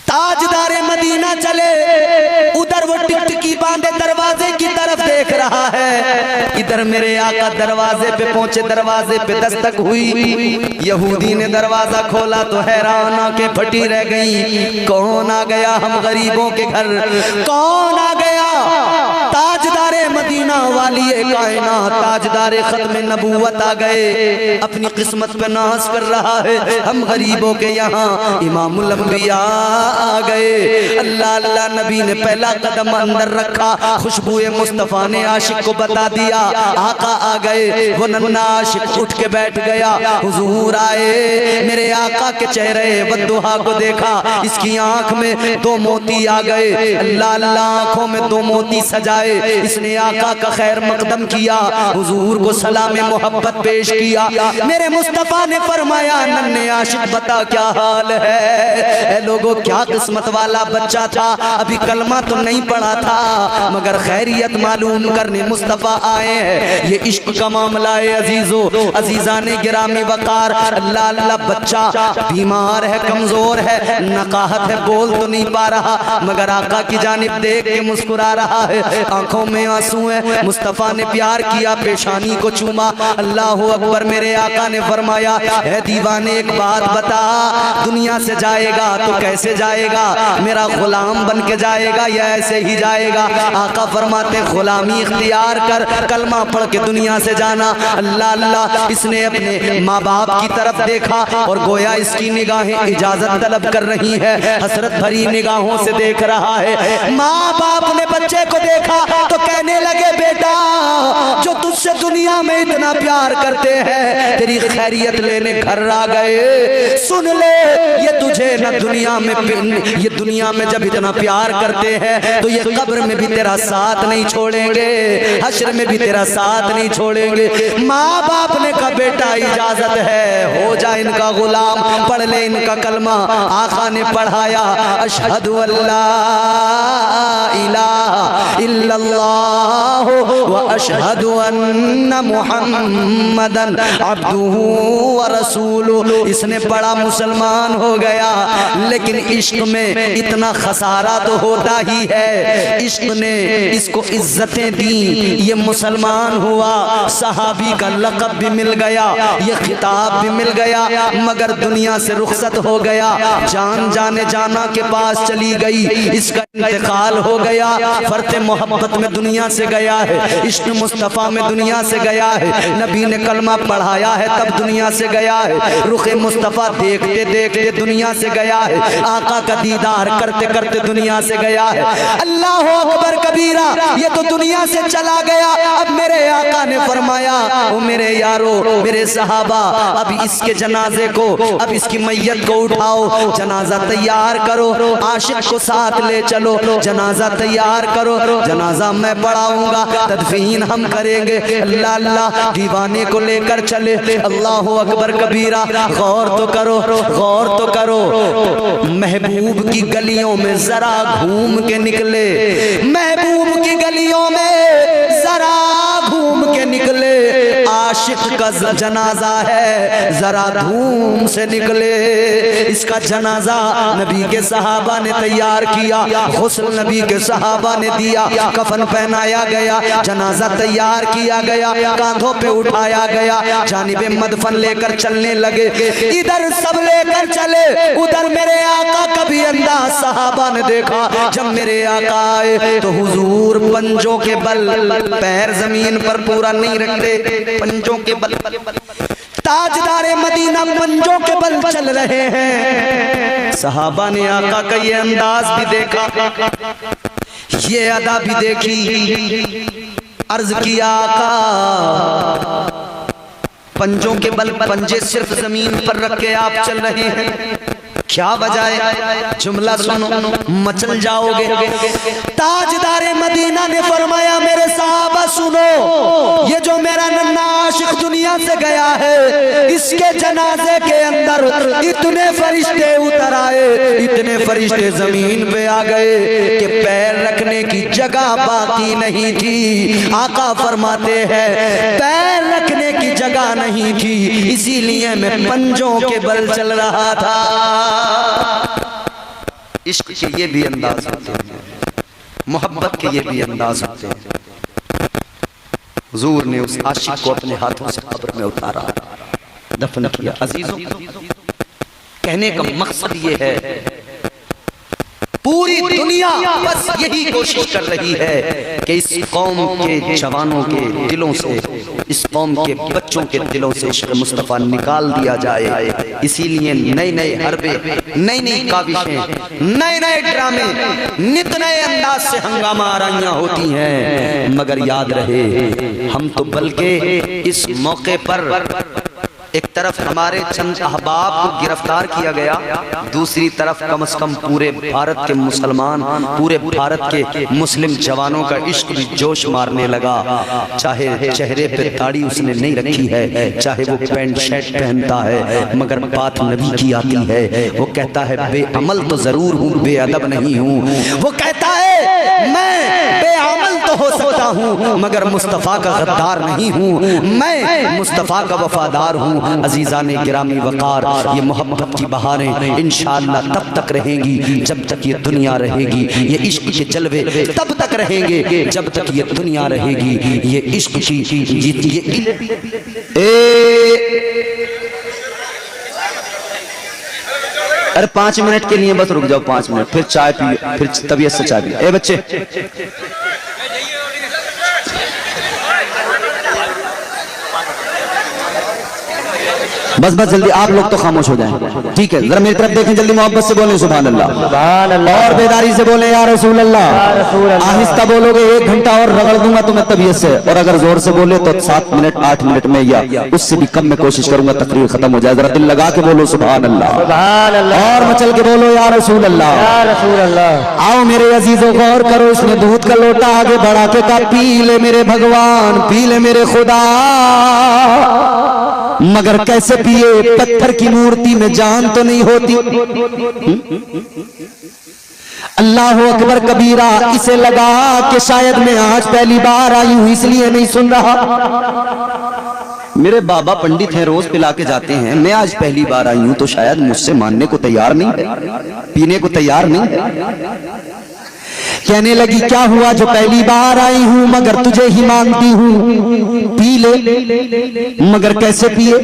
D: ताजदारे मदीना चले, उधर वो टिकटिकी बांधे दरवाजे की तरफ देख रहा है, इधर मेरे आका दरवाजे पे पहुंचे, दरवाजे पे दस्तक हुई। यहूदी ने दरवाजा खोला तो हैरान आके फटी रह गई, कौन आ गया हम गरीबों के घर, कौन आ गया। ताजदारे मदीना वाली कायनात, ताजदारे खत्म नबूवत आ गए, अपनी किस्मत पे नाज कर रहा है। हम गरीबों के यहाँ इमामुल अंबिया आ गए। अल्लाह अल्लाह नबी ने पहला कदम अंदर रखा, खुशबुए मुस्तफा ने आशिक को बता दिया आका आ गए। वो नन्हा आशिक उठ के बैठ गया, हुजूर आए। मेरे आका के चेहरे बद्दुहा को देखा, इसकी आंख में दो मोती आ गए। अल्लाह अल्लाह आंखों में दो मोती सजाए, इसने आका का खैर मकदम किया, हुजूर को सलाम मोहब्बत पेश किया। मेरे मुस्तफा ने फरमाया नन्हे आशिक बता क्या हाल है। लोगों क्या किस्मत वाला बच्चा था, अभी कलमा तो नहीं पढ़ा था मगर खैरियत मालूम करने मुस्तफा आए हैं। ये इश्क का मामला है अजीजो, अजीजाने गिरामी वकार। अल्लाह अल्लाह बच्चा बीमार है, कमजोर है, नकाहत है, बोल तो नहीं पा रहा मगर आका की जानिब देख के मुस्कुरा रहा है, आंखों में आंसू है। मुस्तफा ने प्यार किया, पेशानी को चूमा। अल्लाह अकबर। मेरे आका ने फरमाया है दीवाने एक बात बता, दुनिया से जाएगा तो कैसे जाएगा, मेरा गुलाम बन के जाएगा या ऐसे ही जाएगा। आका फरमाते गुलामी इख्तियार कर, कलमा पढ़ के दुनिया से जाना। अल्लाह अल्लाह। इसने अपने माँ बाप की तरफ देखा और गोया इसकी निगाहें इजाजत तलब कर रही है, हसरत भरी निगाहों से देख रहा है। माँ बाप ने बच्चे को देखा तो कहने लगे बेटा जो तुझसे दुनिया में इतना प्यार करते हैं तेरी खैरियत लेने घर आ गए। सुन ले ये तुझे न दुनिया में, ये दुनिया में जब इतना प्यार करते हैं तो ये कब्र में भी तेरा साथ नहीं छोड़ेंगे, हश्र में भी तेरा साथ नहीं छोड़ेंगे। माँ बाप ने कहा बेटा इजाजत है, हो जा इनका गुलाम, पढ़ ले इनका कलमा। आका ने पढ़ाया अशहदु अल्ला इलाहा इल्लल्लाह व अशहदु अन्ना मुहम्मदन अब्दुहु व रसूलुहु। इसने बड़ा मुसलमान हो गया, लेकिन इश्क में इतना खसारा तो होता ही है। इश्क ने इसको इज्जतें दी, ये मुसलमान हुआ, सहाबी का लक़ब भी मिल गया, ये खिताब भी मिल गया, मगर दुनिया से रुखसत हो गया। जान जाने जाना के पास चली गई, इसका इंतकाल हो गया। फर्ते मोहब्बत में दुनिया से गया है, इश्क मुस्तफ़ा में दुनिया से गया है। नबी ने कलमा पढ़ाया है तब दुनिया से गया है। रुखे मुस्तफ़ा देखते देखते दुनिया से गया है। आका का दीदार करते करते दुनिया से गया है। अल्लाह अकबर कबीरा, ये तो दुनिया से चला गया। अब मेरे आका ने फरमाया, ओ मेरे यारो, मेरे सहाबा, अब इसके जनाजे को, अब इसकी मैयत को उठाओ, जनाजा तैयार करो, आशिक को साथ ले चलो, जनाजा तैयार करो, जनाजा मैं पढ़ाऊंगा, तदफीन हम करेंगे। अल्लाह अल्लाह, दीवाने को लेकर चले। अल्लाह अकबर कबीरा, गौर तो करो, गौर तो करो। महबूब की गलियों में जरा घूम के निकले, महबूब की गलियों में जरा घूम के निकले। आशिक का जनाजा है, जरा धूम से निकले। इसका जनाजा नबी के सहाबा ने तैयार किया, गुस्ल नबी के सहाबा ने दिया, कफन पहनाया गया, जनाजा तैयार किया गया, कांधों पे उठाया गया, जानिबे मदफन लेकर चलने लगे। इधर सब लेकर चले, उधर मेरे आका का भी अंदाज सहाबा ने देखा। जब मेरे आका आए तो हुजूर पंजों के बल, पैर जमीन पर पूरा नहीं रखते, पंजों के बल, ताजदारे मदीना पंजों के बल चल रहे हैं। सहाबा ने आका का ये अंदाज भी देखा, ये अदा भी देखी। अर्ज किया, आका पंजों के बल, पंजे सिर्फ जमीन पर रख के आप चल रहे हैं, क्या बजाय? जुमला सुनो, मचल जाओगे। ताजदारे मदीना ने फरमाया, मेरे साहबा सुनो, ये जो मेरा नन्ना आशिक दुनिया से गया है, इसके जनाजे के अंदर इतने फरिश्ते उतर आए, इतने फरिश्ते जमीन पे आ गए कि पैर रखने की जगह बाकी नहीं थी। आका फरमाते हैं, पैर रखने की जगह नहीं थी, इसीलिए मैं पंजों के बल चल रहा था। इश्क के ये भी अंदाज होते हैं, मोहब्बत के ये भी अंदाज होते हैं। हुजूर ने उस आशिक को अपने हाथों से कब्र में उतारा, दफन किया। अजीजों, कहने का मकसद ये है, पूरी दुनिया बस यही कोशिश कर रही है कि इस कौम के जवानों के दिलों से, इस कौम के बच्चों के दिलों से इश्क मुस्तफ़ा निकाल दिया जाए। इसीलिए नए नए हरबे, नई नई काविशें, नए नए ड्रामे, नित नए अंदाज से हंगामा आराइयां होती हैं। मगर याद रहे, हम तो बल्कि इस मौके पर एक तरफ हमारे चंद अहबाब को गिरफ्तार किया गया, दूसरी तरफ कम से कम पूरे भारत के मुसलमान, पूरे भारत के मुस्लिम जवानों का इश्क भी जोश मारने लगा। चाहे चेहरे पे दाढ़ी उसने नहीं रखी है, चाहे वो पैंट शर्ट पहनता है, मगर बात नबी की आती है। वो कहता है, बेअमल तो जरूर हूँ, बेअदब नहीं हूँ। वो कहता है, मैं बेअमल तो हो सकता हूँ, मगर मुस्तफ़ा का गद्दार नहीं हूँ, मैं मुस्तफ़ा का वफादार हूँ। अजीज़ाने गिरामी वक़ार, ये मोहब्बत की बहारें इंशाअल्लाह तब तक रहेंगी जब तक ये दुनिया रहेगी। ये इश्क के जलवे तब तक रहेंगे जब तक ये दुनिया रहेगी। ये इश्क की अरे 5 मिनट के लिए बस रुक जाओ, 5 मिनट, फिर चाय पिए, फिर तबीयत से चाय पिए। ए बच्चे, बस बस जल्दी, आप लोग तो खामोश हो जाएं, ठीक है? जरा मेरी तरफ देखें, जल्दी मोहब्बत से बोलें सुभान अल्लाह, सुभान अल्लाह, और बेदारी से बोलें या रसूल अल्लाह। आहिस्ता बोलोगे 1 घंटा और रगड़ दूंगा तुम्हें तबीयत से, और अगर जोर से बोले तो 7 मिनट 8 मिनट में या उससे भी कम में कोशिश करूंगा तकरीर खत्म हो जाए। जरा दिल लगा के बोलो सुभान अल्लाह, सुभान अल्लाह, और मचल के बोलो या रसूल अल्लाह, या रसूल अल्लाह। आओ मेरे अजीजों, गौर करो, इसने दूध का लोटा आगे बढ़ा के कहा, पी ले मेरे भगवान, पी ले मेरे खुदा। मगर कैसे पिए? पत्थर की मूर्ति में जान तो नहीं होती। अल्लाह अकबर कबीरा। इसे लगा कि शायद मैं आज पहली बार आई हूं इसलिए नहीं सुन रहा। मेरे बाबा पंडित हैं, रोज पिला के जाते हैं, मैं आज पहली बार आई हूं तो शायद मुझसे मानने को तैयार नहीं है, पीने को तैयार नहीं है। कहने लगी क्या हुआ जो पहली बार आई हूं मगर तुझे ही मांगती हूं, पी ले। मगर कैसे पिए?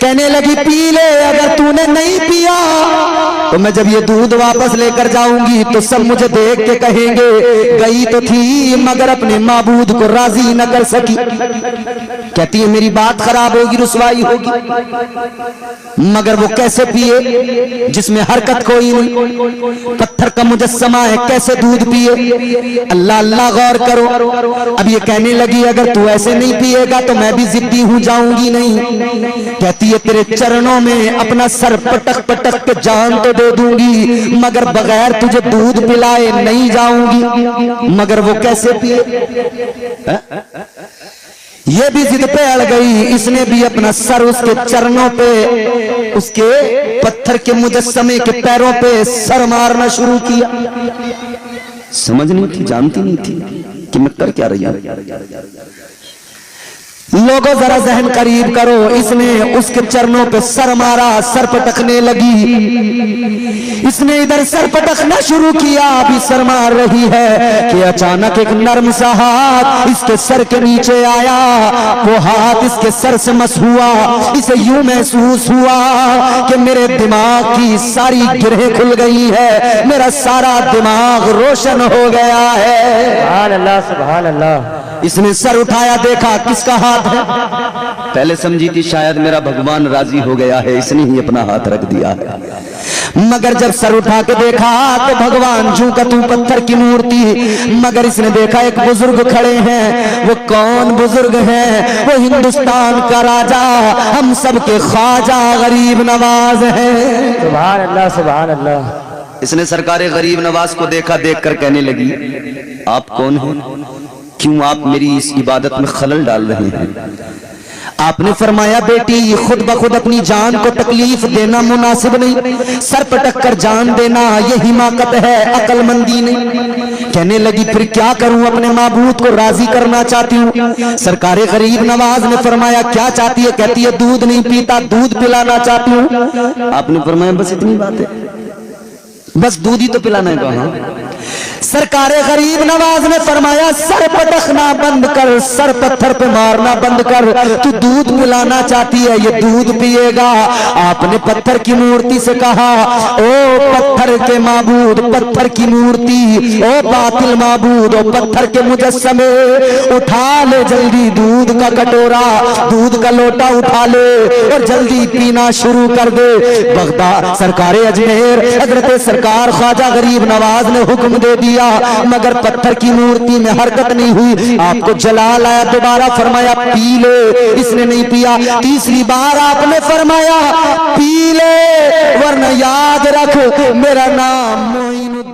D: कहने लगी पी ले, अगर तूने नहीं पिया तो मैं जब ये दूध वापस लेकर जाऊंगी तो सब मुझे देख के कहेंगे गई तो थी मगर अपने माबूद को राजी न कर सकी। कहती है मेरी बात खराब होगी, रुसवाई होगी। मगर वो कैसे पिए जिसमें हरकत कोई नहीं, पत्थर का मुजस्समा है, कैसे दूध पिए? अल्लाह अल्लाह गौर करो। अब ये कहने लगी अगर तू ऐसे नहीं पिएगा तो मैं भी जिद्दी हूं, जाऊंगी नहीं। कहती है तेरे चरणों में अपना सर पटक पटक के जान तो दे दूंगी मगर बगैर तुझे दूध पिलाए नहीं जाऊंगी। मगर वो कैसे पिए? ये भी जिद पे अड़ गई, इसने भी अपना सर उसके चरणों पे, उसके पत्थर के मुजस्समे के पैरों पे सर मारना शुरू किया। समझ नहीं थी, जानती नहीं थी कि मैं कर क्या रही हूं। लोगों जरा जहन करीब करो, इसने उसके चरणों पे सर मारा, सर पटकने लगी। इसने इधर सर पटकना शुरू किया, अभी सर मार रही है कि अचानक एक नर्म सा हाथ इसके सर के नीचे आया। वो हाथ इसके सर से मस हुआ। इसे यूं महसूस हुआ कि मेरे दिमाग की सारी गिरहें खुल गई है, मेरा सारा दिमाग रोशन हो गया है।
C: सुभान अल्लाह, सुभान अल्लाह।
D: इसने सर उठाया, देखा किसका हाथ है। पहले समझी थी शायद मेरा भगवान राजी हो गया है इसने ही अपना हाथ रख दिया है। मगर जब सर उठा के देखा तो भगवान जू का तू पत्थर की मूर्ति। मगर इसने देखा एक बुजुर्ग खड़े हैं। वो कौन बुजुर्ग हैं? वो हिंदुस्तान का राजा, हम सब के ख्वाजा गरीब नवाज है।
C: सुभान अल्लाह, सुभान अल्लाह।
D: इसने सरकारे गरीब नवाज को देखा, देखकर कहने लगी आप कौन हैं? क्यों आप मेरी इस इबादत में खलल डाल रहे हैं? आपने फरमाया बेटी खुद ब खुद अपनी जान को तकलीफ देना मुनासिब नहीं, सर पटक कर जान देना ये हिमाकत है, अकलमंदी नहीं। कहने लगी फिर क्या करूं, अपने माबूद को राजी करना चाहती हूँ। सरकारे गरीब नवाज ने फरमाया क्या चाहती है? कहती है दूध नहीं पीता, दूध पिलाना चाहती हूँ। आपने फरमाया बस इतनी बात है, बस दूध ही तो पिलाना है। कहा सरकारे गरीब नवाज ने फरमाया सर पटकना बंद कर, सर पत्थर पे मारना बंद कर। तू दूध पिलाना चाहती है, ये दूध पिएगा। आपने पत्थर की मूर्ति से कहा ओ पत्थर के माबूद, पत्थर की मूर्ति, ओ बातिल माबूद, ओ पत्थर के मुजस्समे, उठा ले जल्दी दूध का कटोरा, दूध का लोटा उठा ले और जल्दी पीना शुरू कर दे। बगदाद सरकारे अजमेर हजरत सरकार ख्वाजा गरीब नवाज ने हुक्म दे दिया मगर पत्थर की मूर्ति में हरकत नहीं हुई। आपको जलाल आया, दोबारा फरमाया पी ले, इसने नहीं पिया। तीसरी बार आपने फरमाया पी ले वरना याद रख मेरा नाम मोइनुद्दीन